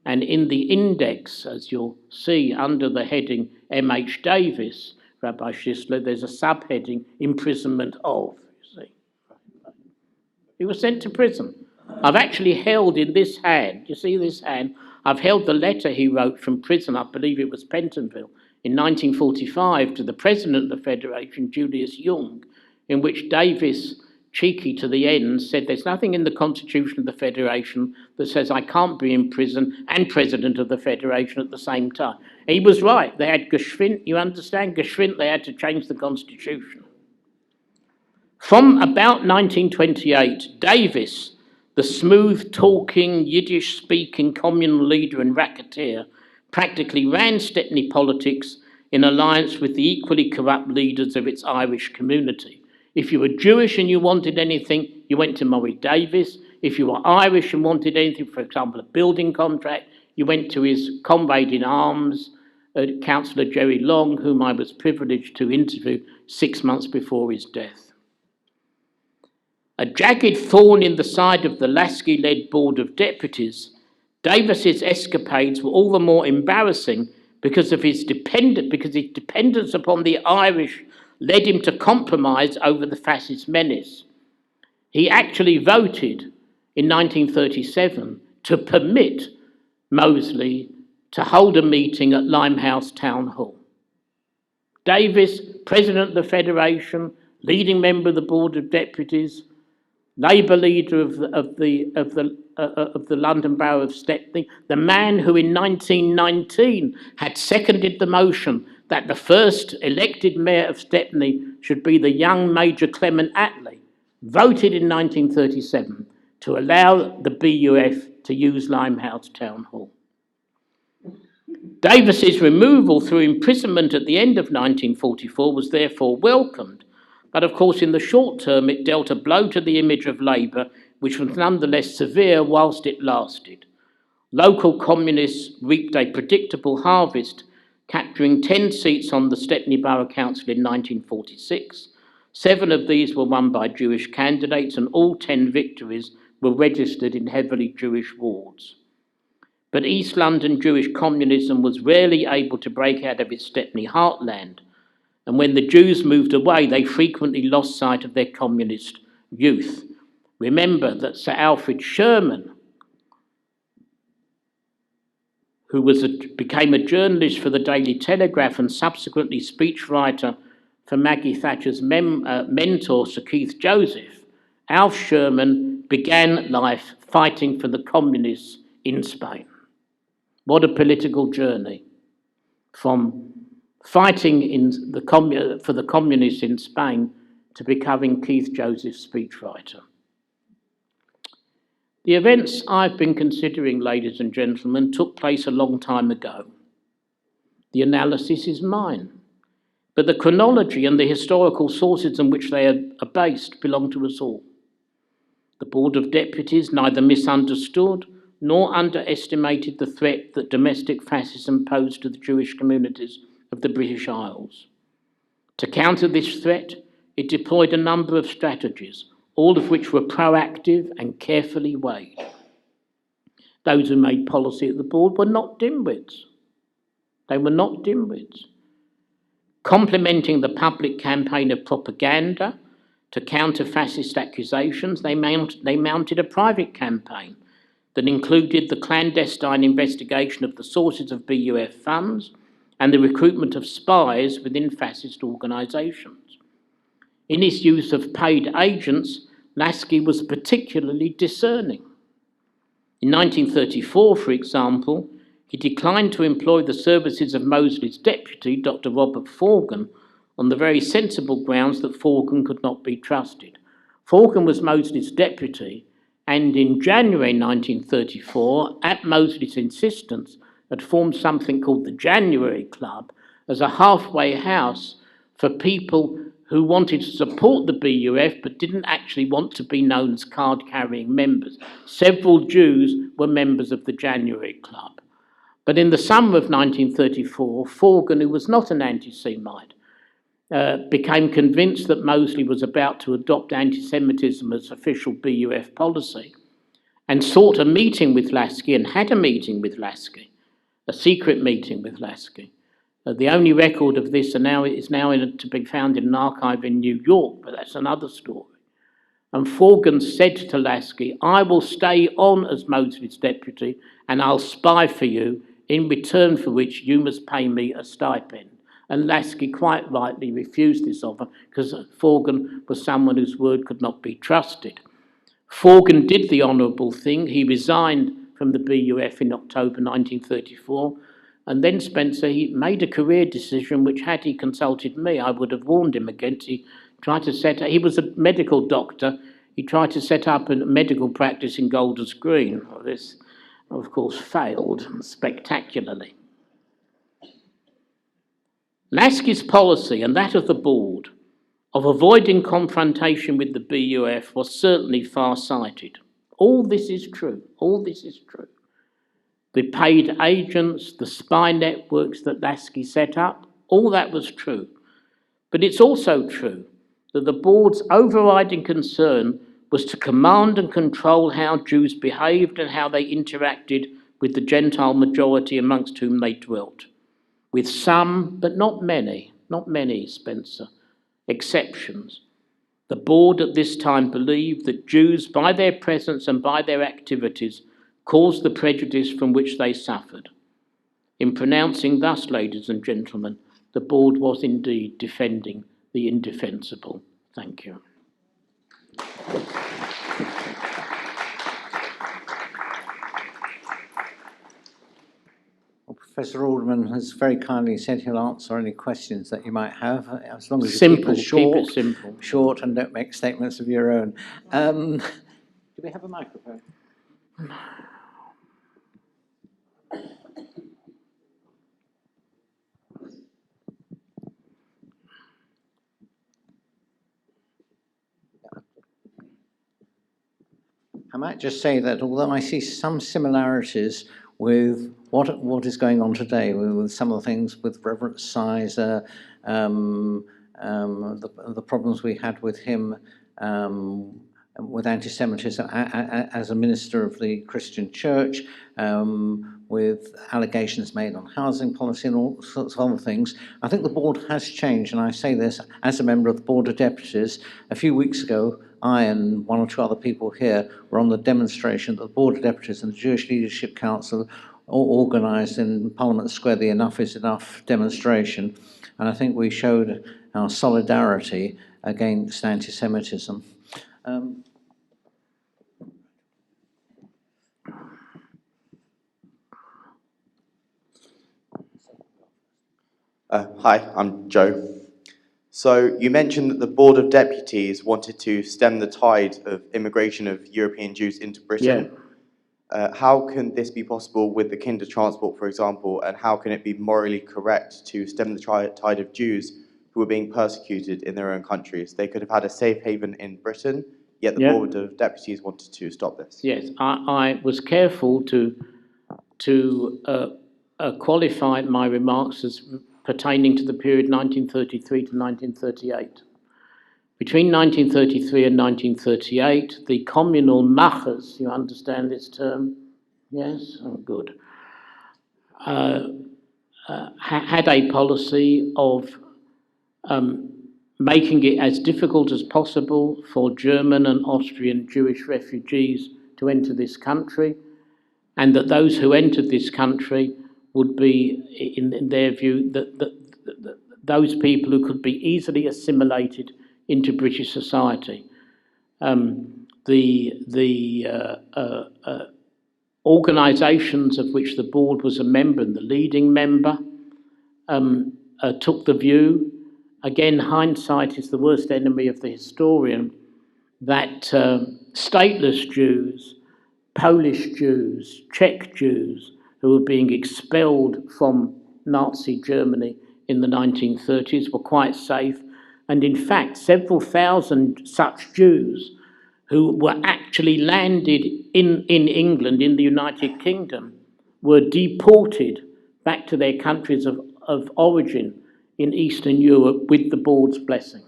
and in the index, as you'll see under the heading M.H. Davis, Rabbi Schisler, there's a subheading, imprisonment of, you see. He was sent to prison. I've actually held in this hand, you see this hand, I've held the letter he wrote from prison, I believe it was Pentonville, in 1945 to the president of the Federation, Julius Jung, in which Davis, cheeky to the end, said there's nothing in the Constitution of the Federation that says I can't be in prison and president of the Federation at the same time. He was right. They had Geschwind, you understand? Geschwind, they had to change the Constitution. From about 1928, Davis, the smooth-talking, Yiddish-speaking communal leader and racketeer, practically ran Stepney politics in alliance with the equally corrupt leaders of its Irish community. If you were Jewish and you wanted anything, you went to Maury Davis. If you were Irish and wanted anything, for example, a building contract, you went to his comrade in arms, Councillor Jerry Long, whom I was privileged to interview 6 months before his death. A jagged thorn in the side of the Lasky-led Board of Deputies, Davis's escapades were all the more embarrassing because his dependence upon the Irish led him to compromise over the fascist menace. He actually voted in 1937 to permit Mosley to hold a meeting at Limehouse Town Hall. Davis, president of the Federation, leading member of the Board of Deputies, Labour leader of the London Borough of Stepney, the man who in 1919 had seconded the motion that the first elected mayor of Stepney should be the young Major Clement Attlee, voted in 1937 to allow the BUF to use Limehouse Town Hall. Davis's removal through imprisonment at the end of 1944 was therefore welcomed, but of course in the short term it dealt a blow to the image of Labour, which was nonetheless severe whilst it lasted. Local communists reaped a predictable harvest, capturing 10 seats on the Stepney Borough Council in 1946. 7 of these were won by Jewish candidates, and all 10 victories were registered in heavily Jewish wards. But East London Jewish communism was rarely able to break out of its Stepney heartland, and when the Jews moved away, they frequently lost sight of their communist youth. Remember that Sir Alfred Sherman, who became a journalist for the Daily Telegraph and subsequently speechwriter for Maggie Thatcher's mentor, Sir Keith Joseph, Alf Sherman began life fighting for the communists in Spain. What a political journey, from fighting for the communists in Spain to becoming Keith Joseph's speechwriter. The events I've been considering, ladies and gentlemen, took place a long time ago. The analysis is mine, but the chronology and the historical sources on which they are based belong to us all. The Board of Deputies neither misunderstood nor underestimated the threat that domestic fascism posed to the Jewish communities of the British Isles. To counter this threat, it deployed a number of strategies, all of which were proactive and carefully weighed. Those who made policy at the board were not dimwits. They were not dimwits. Complementing the public campaign of propaganda to counter fascist accusations, they mounted a private campaign that included the clandestine investigation of the sources of BUF funds and the recruitment of spies within fascist organisations. In his use of paid agents, Lasky was particularly discerning. In 1934, for example, he declined to employ the services of Mosley's deputy, Dr. Robert Forgan, on the very sensible grounds that Forgan could not be trusted. Forgan was Mosley's deputy, and in January 1934, at Mosley's insistence, had formed something called the January Club as a halfway house for people who wanted to support the BUF but didn't actually want to be known as card-carrying members. Several Jews were members of the January Club. But in the summer of 1934, Forgan, who was not an anti-Semite, became convinced that Mosley was about to adopt anti-Semitism as official BUF policy and sought a meeting with Lasky and had a meeting with Lasky, a secret meeting with Lasky. The only record of this is now to be found in an archive in New York, but that's another story. And Forgan said to Lasky, "I will stay on as Mosley's deputy and I'll spy for you, in return for which you must pay me a stipend." And Lasky quite rightly refused this offer because Forgan was someone whose word could not be trusted. Forgan did the honourable thing. He resigned from the BUF in October 1934, and then Spencer, he made a career decision which, had he consulted me, I would have warned him against. He was a medical doctor. He tried to set up a medical practice in Golders Green. Well, this, of course, failed spectacularly. Lasky's policy, and that of the board, of avoiding confrontation with the BUF was certainly far-sighted. All this is true. All this is true. The paid agents, the spy networks that Lasky set up, all that was true. But it's also true that the board's overriding concern was to command and control how Jews behaved and how they interacted with the Gentile majority amongst whom they dwelt. With some, but not many, Spencer, exceptions. The board at this time believed that Jews, by their presence and by their activities, caused the prejudice from which they suffered. In pronouncing thus, ladies and gentlemen, the board was indeed defending the indefensible. Thank you. Professor Alderman has very kindly said he'll answer any questions that you might have, as long as you keep it short and don't make statements of your own. Do we have a microphone? I might just say that although I see some similarities with what is going on today, with some of the things with Reverend Sizer, the problems we had with him with anti-Semitism as a minister of the Christian Church, with allegations made on housing policy and all sorts of other things. I think the board has changed, and I say this as a member of the Board of Deputies. A few weeks ago, I and one or two other people here were on the demonstration that the Board of Deputies and the Jewish Leadership Council organised in Parliament Square, the Enough is Enough demonstration, and I think we showed our solidarity against anti-Semitism. Hi, I'm Joe. So you mentioned that the Board of Deputies wanted to stem the tide of immigration of European Jews into Britain. Yeah. How can this be possible with the Kinder Transport, for example, and how can it be morally correct to stem the tide of Jews who are being persecuted in their own countries? They could have had a safe haven in Britain, yet the Board of Deputies wanted to stop this. Yes, I was careful to qualify my remarks as pertaining to the period 1933 to 1938. Between 1933 and 1938, the communal machers, you understand this term? Yes? Oh, good. Had a policy of making it as difficult as possible for German and Austrian Jewish refugees to enter this country, and that those who entered this country would be, in their view, those people who could be easily assimilated into British society. The organisations of which the board was a member, and the leading member, took the view, again, hindsight is the worst enemy of the historian, that stateless Jews, Polish Jews, Czech Jews, who were being expelled from Nazi Germany in the 1930s were quite safe. And in fact, several thousand such Jews who were actually landed in England, in the United Kingdom, were deported back to their countries of origin in Eastern Europe with the board's blessing.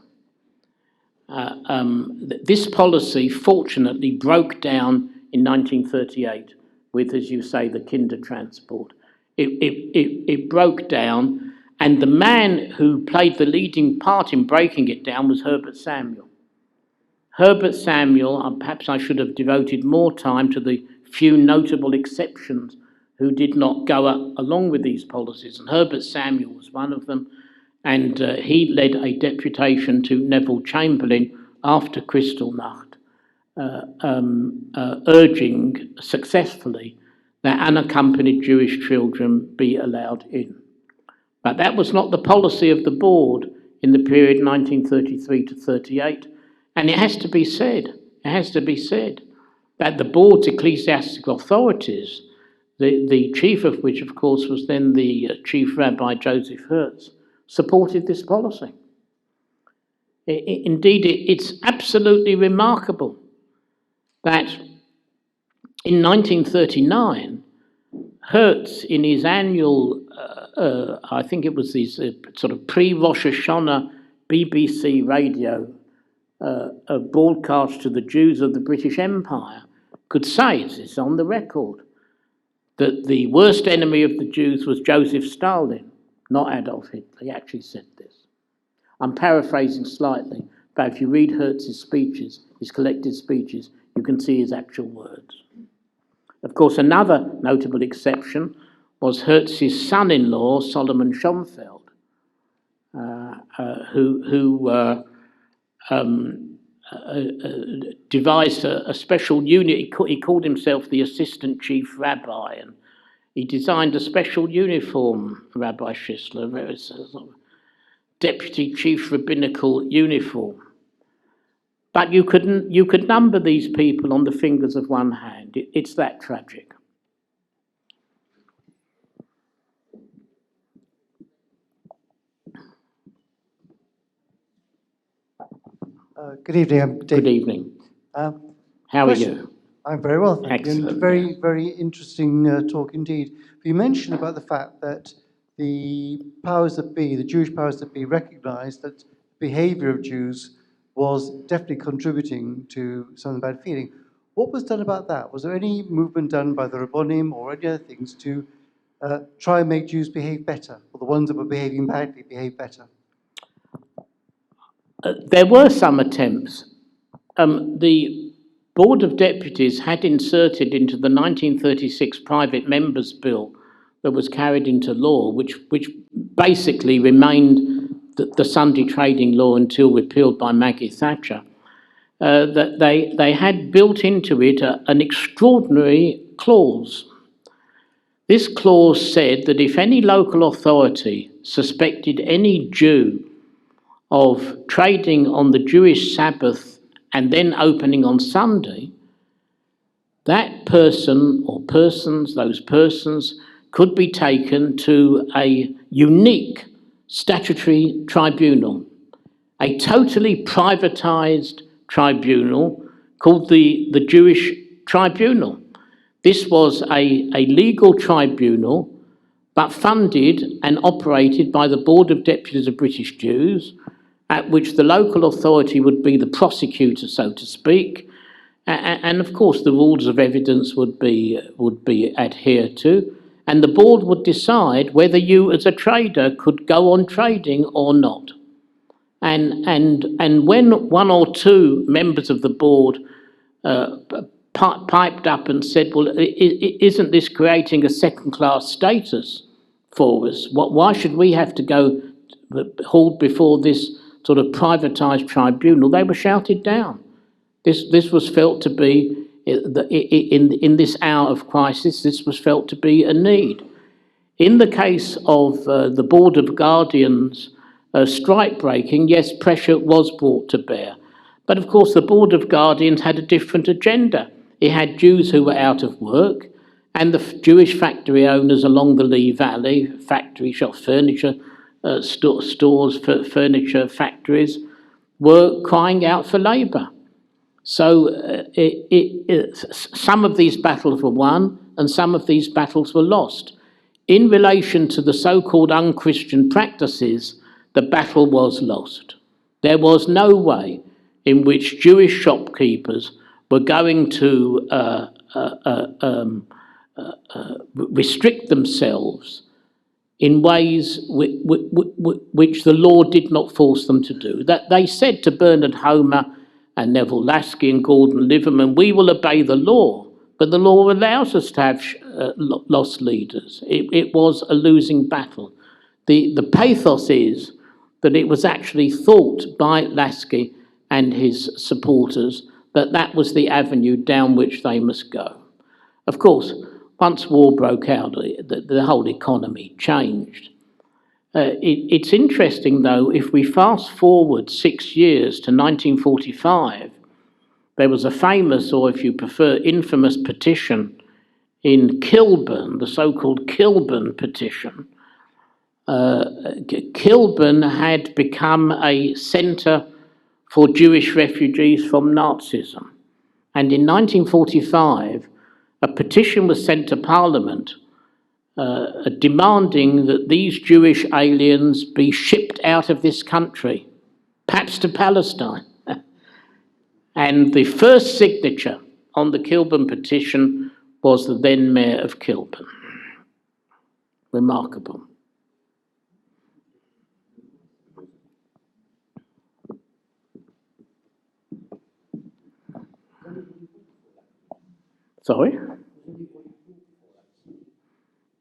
This policy, fortunately, broke down in 1938 with, as you say, the Kinder transport. It broke down, and the man who played the leading part in breaking it down was Herbert Samuel. Herbert Samuel, perhaps I should have devoted more time to the few notable exceptions who did not go along with these policies, and Herbert Samuel was one of them, and he led a deputation to Neville Chamberlain after Kristallnacht, urging successfully that unaccompanied Jewish children be allowed in. But that was not the policy of the board in the period 1933 to 38, and it has to be said, that the board's ecclesiastical authorities, the chief of which, of course, was then the Chief Rabbi Joseph Hertz, supported this policy. Indeed, it's absolutely remarkable that in 1939, Hertz, in his annual, I think it was his sort of pre-Rosh Hashanah BBC radio broadcast to the Jews of the British Empire, could say, it's on the record, that the worst enemy of the Jews was Joseph Stalin, not Adolf Hitler. He actually said this. I'm paraphrasing slightly, but if you read Hertz's speeches, his collected speeches, you can see his actual words. Of course, another notable exception was Hertz's son-in-law, Solomon Schonfeld, who devised a special unit. He called himself the Assistant Chief Rabbi, and he designed a special uniform, Rabbi Schisler, a sort of Deputy Chief Rabbinical uniform. But you could number these people on the fingers of one hand. It's that tragic. Good evening. I'm David. Good evening. How are you? I'm very well, thank Excellent. you. And very, very interesting talk indeed. You mentioned about the fact that the powers that be, the Jewish powers that be, recognized that the behavior of Jews was definitely contributing to some bad feeling. What was done about that? Was there any movement done by the Rabbonim or any other things to try and make Jews behave better, or the ones that were behaving badly behave better? There were some attempts. The Board of Deputies had inserted into the 1936 Private Members Bill that was carried into law, which basically remained the Sunday trading law until repealed by Maggie Thatcher, that they had built into it an extraordinary clause. This clause said that if any local authority suspected any Jew of trading on the Jewish Sabbath and then opening on Sunday, that person or persons, those persons, could be taken to a unique statutory tribunal, a totally privatised tribunal called the Jewish Tribunal. This was a legal tribunal, but funded and operated by the Board of Deputies of British Jews, at which the local authority would be the prosecutor, so to speak, and of course the rules of evidence would be adhered to, and the board would decide whether you as a trader could go on trading or not. And when one or two members of the board piped up and said, well, isn't this creating a second-class status for us? Why should we have to go hauled before this sort of privatised tribunal? They were shouted down. This was felt to be, in this hour of crisis, this was felt to be a need. In the case of the Board of Guardians strike breaking, yes, pressure was brought to bear. But of course, the Board of Guardians had a different agenda. It had Jews who were out of work, and the Jewish factory owners along the Lee Valley, factory shop, furniture stores, furniture factories, were crying out for labour. So some of these battles were won, and some of these battles were lost. In relation to the so-called unchristian practices, the battle was lost. There was no way in which Jewish shopkeepers were going to restrict themselves in ways which the law did not force them to do. That they said to Bernard Homer and Neville Lasky and Gordon Liverman, we will obey the law, but the law allows us to have lost leaders. It was a losing battle. The pathos is that it was actually thought by Lasky and his supporters that that was the avenue down which they must go. Of course, once war broke out, the whole economy changed. It's interesting, though, if we fast forward 6 years to 1945, there was a famous, or if you prefer, infamous petition in Kilburn, the so-called Kilburn petition. Kilburn had become a centre for Jewish refugees from Nazism. And in 1945, a petition was sent to Parliament demanding that these Jewish aliens be shipped out of this country, perhaps to Palestine. And the first signature on the Kilburn petition was the then Mayor of Kilburn. Remarkable. Sorry?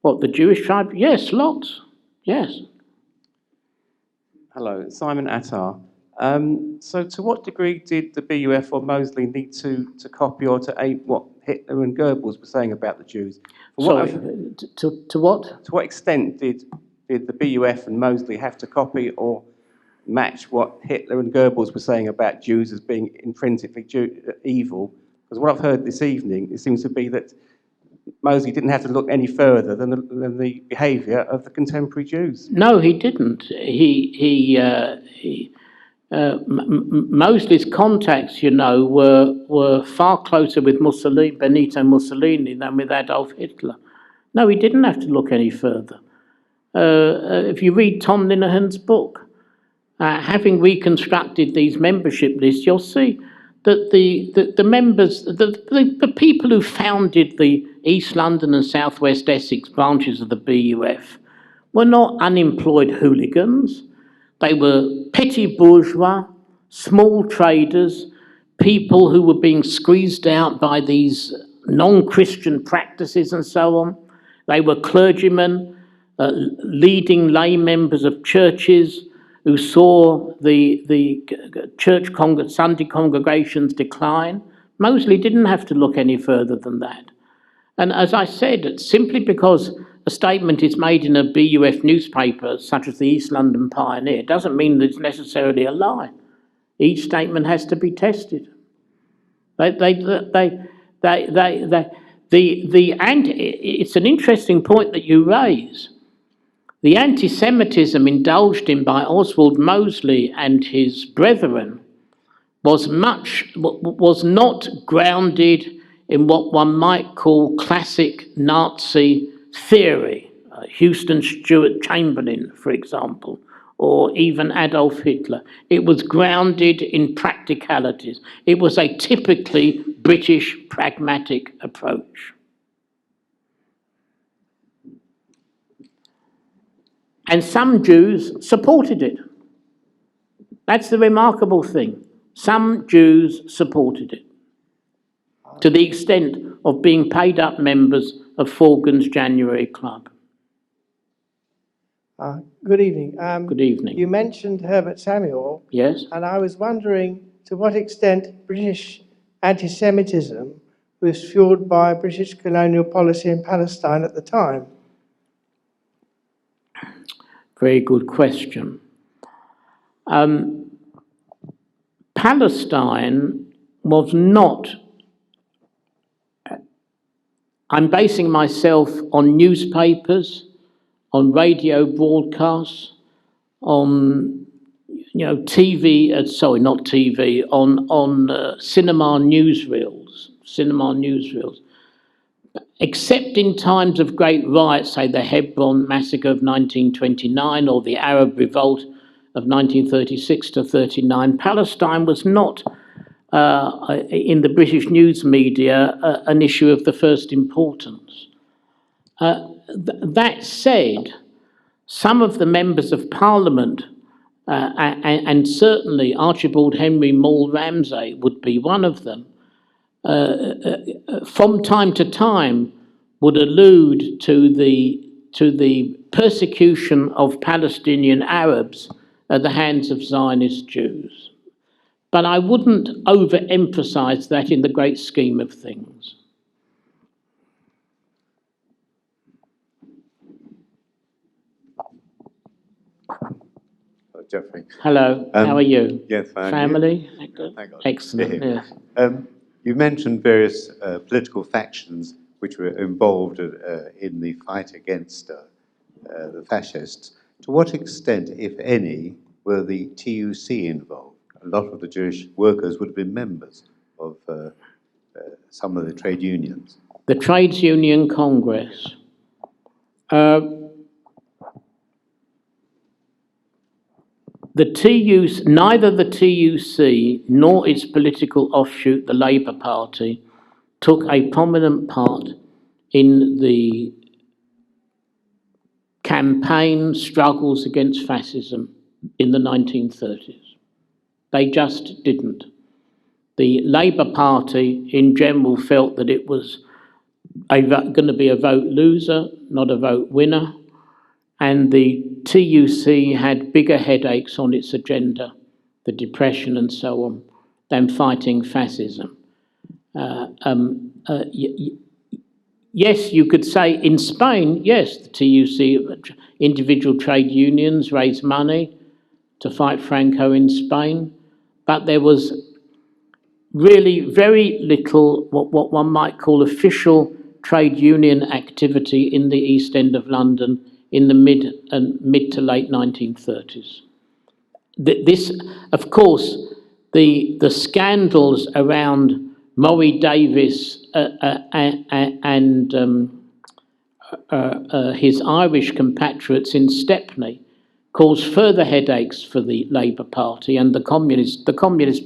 What, the Jewish tribe? Yes, lots. Yes. Hello, Simon Attar. So to what degree did the BUF or Mosley need to copy or to ape what Hitler and Goebbels were saying about the Jews? Sorry, to what? To what extent did the BUF and Mosley have to copy or match what Hitler and Goebbels were saying about Jews as being intrinsically evil? Because what I've heard this evening, it seems to be that Mosley didn't have to look any further than the behaviour of the contemporary Jews. No, he didn't. Mosley's contacts, you know, were far closer with Benito Mussolini than with Adolf Hitler. No, he didn't have to look any further. If you read Tom Linehan's book, having reconstructed these membership lists, you'll see that the members, the people who founded the East London and South West Essex branches of the BUF were not unemployed hooligans. They were petty bourgeois, small traders, people who were being squeezed out by these non-Christian practices and so on. They were clergymen, leading lay members of churches who saw the church Sunday congregations decline. Mosley didn't have to look any further than that. And as I said, simply because a statement is made in a BUF newspaper, such as the East London Pioneer, doesn't mean that it's necessarily a lie. Each statement has to be tested. It's an interesting point that you raise. The anti-Semitism indulged in by Oswald Mosley and his brethren was not grounded in what one might call classic Nazi theory, Houston Stewart Chamberlain, for example, or even Adolf Hitler. It was grounded in practicalities. It was a typically British pragmatic approach. And some Jews supported it. That's the remarkable thing. Some Jews supported it. to the extent of being paid up members of Forgan's January Club. Good evening. Good evening. You mentioned Herbert Samuel. Yes? And I was wondering to what extent British anti-Semitism was fueled by British colonial policy in Palestine at the time. Very good question. Palestine was not... I'm basing myself on newspapers, on radio broadcasts, on TV, on cinema newsreels. Except in times of great riots, say the Hebron massacre of 1929 or the Arab revolt of 1936 to 39, Palestine was not, in the British news media, an issue of the first importance. That said, some of the members of Parliament, and certainly Archibald Henry Maule Ramsay would be one of them, from time to time would allude to the persecution of Palestinian Arabs at the hands of Zionist Jews. But I wouldn't overemphasize that in the great scheme of things. Geoffrey. Hello, how are you? Yes, fine. Family? Thank God. Excellent, Yeah. yes. You mentioned various political factions which were involved in the fight against the fascists. To what extent, if any, were the TUC involved? A lot of the Jewish workers would have been members of some of the trade unions. The Trades Union Congress. Neither the TUC nor its political offshoot, the Labour Party, took a prominent part in the campaign struggles against fascism in the 1930s. They just didn't. The Labour Party in general felt that it was going to be a vote loser, not a vote winner. And the TUC had bigger headaches on its agenda, the depression and so on, than fighting fascism. Yes, you could say in Spain, yes, the TUC, individual trade unions raised money to fight Franco in Spain, but there was really very little what one might call official trade union activity in the East End of London in the mid to late 1930s. This, of course, the scandals around Maury Davis and his Irish compatriots in Stepney caused further headaches for the Labour Party and the Communist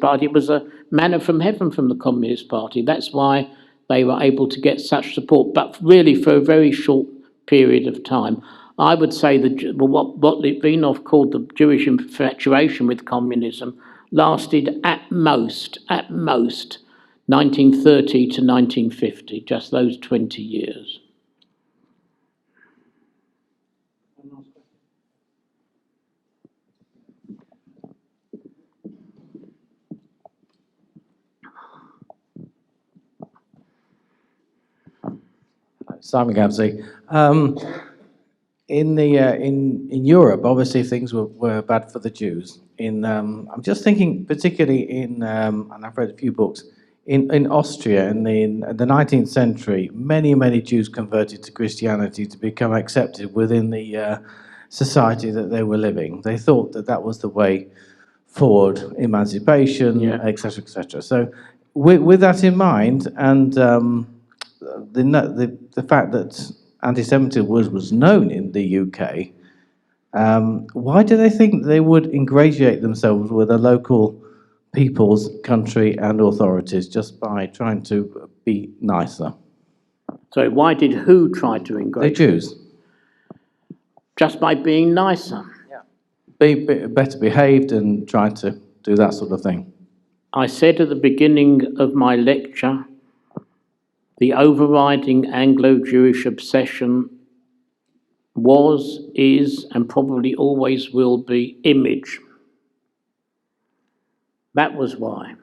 Party. It was a manna from heaven from the Communist Party. That's why they were able to get such support, but really for a very short period of time. I would say that what Litvinov called the Jewish infatuation with communism lasted at most 1930 to 1950, just those 20 years. Simon Gabsey. In Europe, obviously things were bad for the Jews. I'm just thinking particularly and I've read a few books, in Austria in the 19th century, many Jews converted to Christianity to become accepted within the society that they were living. They thought that was the way forward, emancipation, etc., etc. So with that in mind, and the fact that anti-Semitism was known in the UK, why do they think they would ingratiate themselves with the local people's country and authorities just by trying to be nicer? So why did who try to ingratiate? The Jews. Just by being nicer? Yeah. Be better behaved and try to do that sort of thing. I said at the beginning of my lecture the overriding Anglo-Jewish obsession was, is, and probably always will be image. That was why.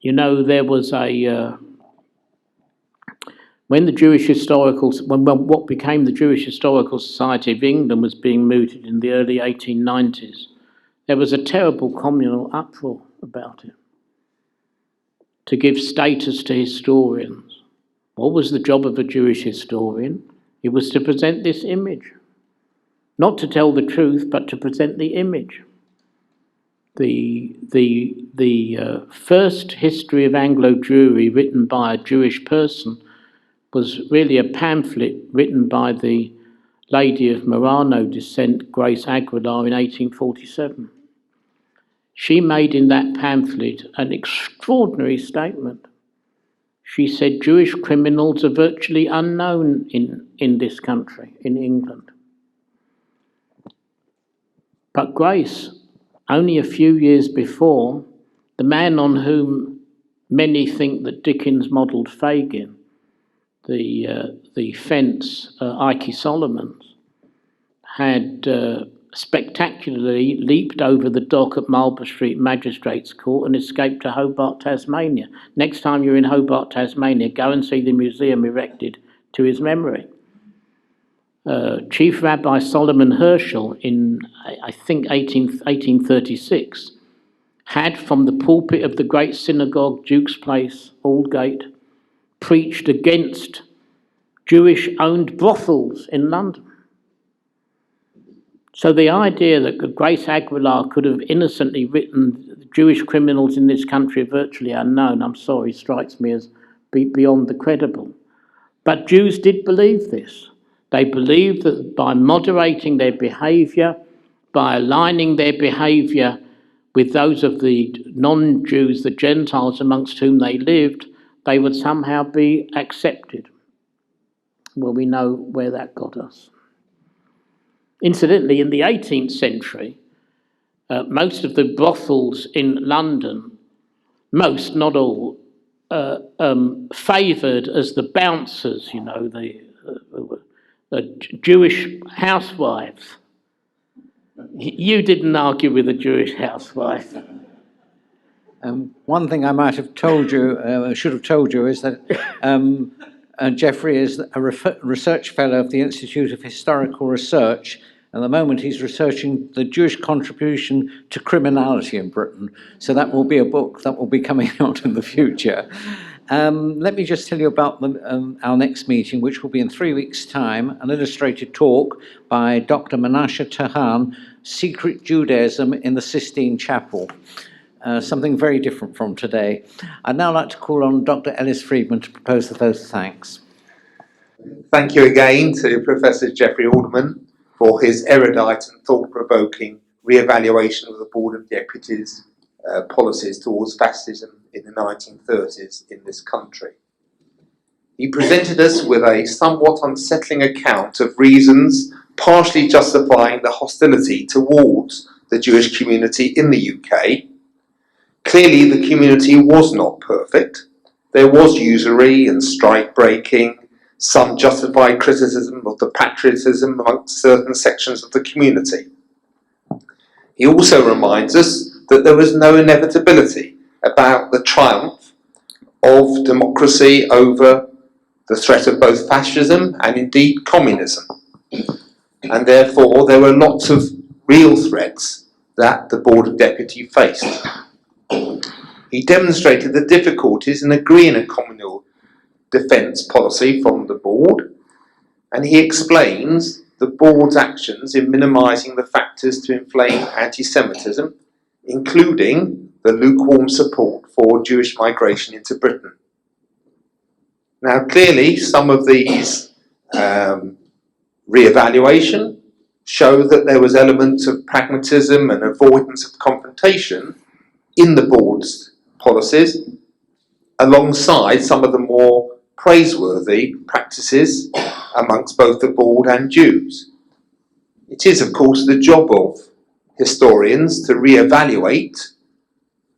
You know, there was a when what became the Jewish Historical Society of England was being mooted in the early 1890s, there was a terrible communal uproar about it, to give status to historians. What was the job of a Jewish historian? It was to present this image. Not to tell the truth, but to present the image. The first history of Anglo-Jewry written by a Jewish person was really a pamphlet written by the lady of Marano descent, Grace Aguilar, in 1847. She made in that pamphlet an extraordinary statement. She said Jewish criminals are virtually unknown in this country, in England. But Grace, only a few years before, the man on whom many think that Dickens modelled Fagin, the fence, Ike Solomons, had spectacularly leaped over the dock at Marlborough Street Magistrates Court and escaped to Hobart, Tasmania. Next time you're in Hobart, Tasmania, go and see the museum erected to his memory. Chief Rabbi Solomon Herschel in, I think, 1836, had from the pulpit of the great synagogue, Duke's Place, Aldgate, preached against Jewish-owned brothels in London. So the idea that Grace Aguilar could have innocently written Jewish criminals in this country are virtually unknown, I'm sorry, strikes me as beyond the credible. But Jews did believe this. They believed that by moderating their behaviour, by aligning their behaviour with those of the non-Jews, the Gentiles amongst whom they lived, they would somehow be accepted. Well, we know where that got us. Incidentally, in the 18th century, most of the brothels in London, most, not all, favoured as the bouncers, you know, the Jewish housewives. You didn't argue with a Jewish housewife. One thing I might have told you, should have told you, is that Geoffrey is a research fellow of the Institute of Historical Research. At the moment, he's researching the Jewish contribution to criminality in Britain. So that will be a book that will be coming out in the future. Let me just tell you about our next meeting, which will be in 3 weeks' time, an illustrated talk by Dr. Menashe Tahan, Secret Judaism in the Sistine Chapel. Something very different from today. I'd now like to call on Dr. Ellis Friedman to propose the vote of thanks. Thank you again to Professor Geoffrey Alderman for his erudite and thought-provoking re-evaluation of the Board of Deputies' policies towards fascism in the 1930s in this country. He presented us with a somewhat unsettling account of reasons partially justifying the hostility towards the Jewish community in the UK. Clearly, the community was not perfect. There was usury and strike-breaking, some justified criticism of the patriotism amongst certain sections of the community. He also reminds us that there was no inevitability about the triumph of democracy over the threat of both fascism and indeed communism. And therefore, there were lots of real threats that the Board of Deputies faced. He demonstrated the difficulties in agreeing a communal defence policy from the board, and he explains the board's actions in minimising the factors to inflame anti-Semitism, including the lukewarm support for Jewish migration into Britain. Now, clearly, some of these re-evaluation show that there was elements of pragmatism and avoidance of confrontation in the board's policies, alongside some of the more praiseworthy practices amongst both the board and Jews. It is, of course, the job of historians to re-evaluate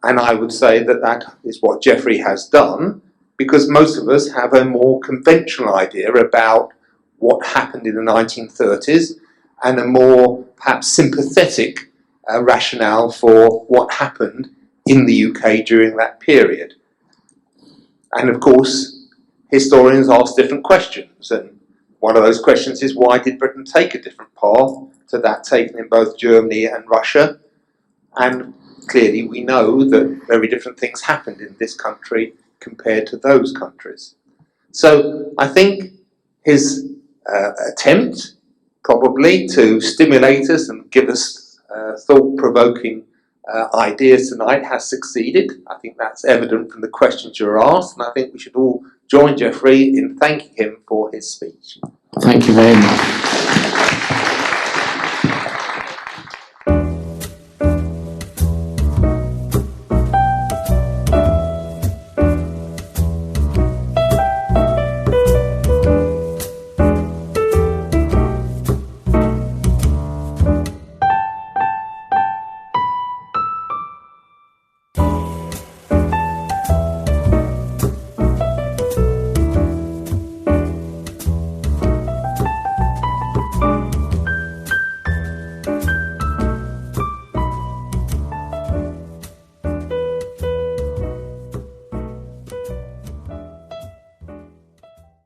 And I would say that that is what Geoffrey has done, because most of us have a more conventional idea about what happened in the 1930s and a more perhaps sympathetic rationale for what happened in the UK during that period. And of course, historians ask different questions, and one of those questions is, why did Britain take a different path to that taken in both Germany and Russia? And clearly we know that very different things happened in this country compared to those countries. So I think his attempt probably to stimulate us and give us thought-provoking ideas tonight has succeeded. I think that's evident from the questions you're asked, and I think we should all join Geoffrey in thanking him for his speech. Thank you very much.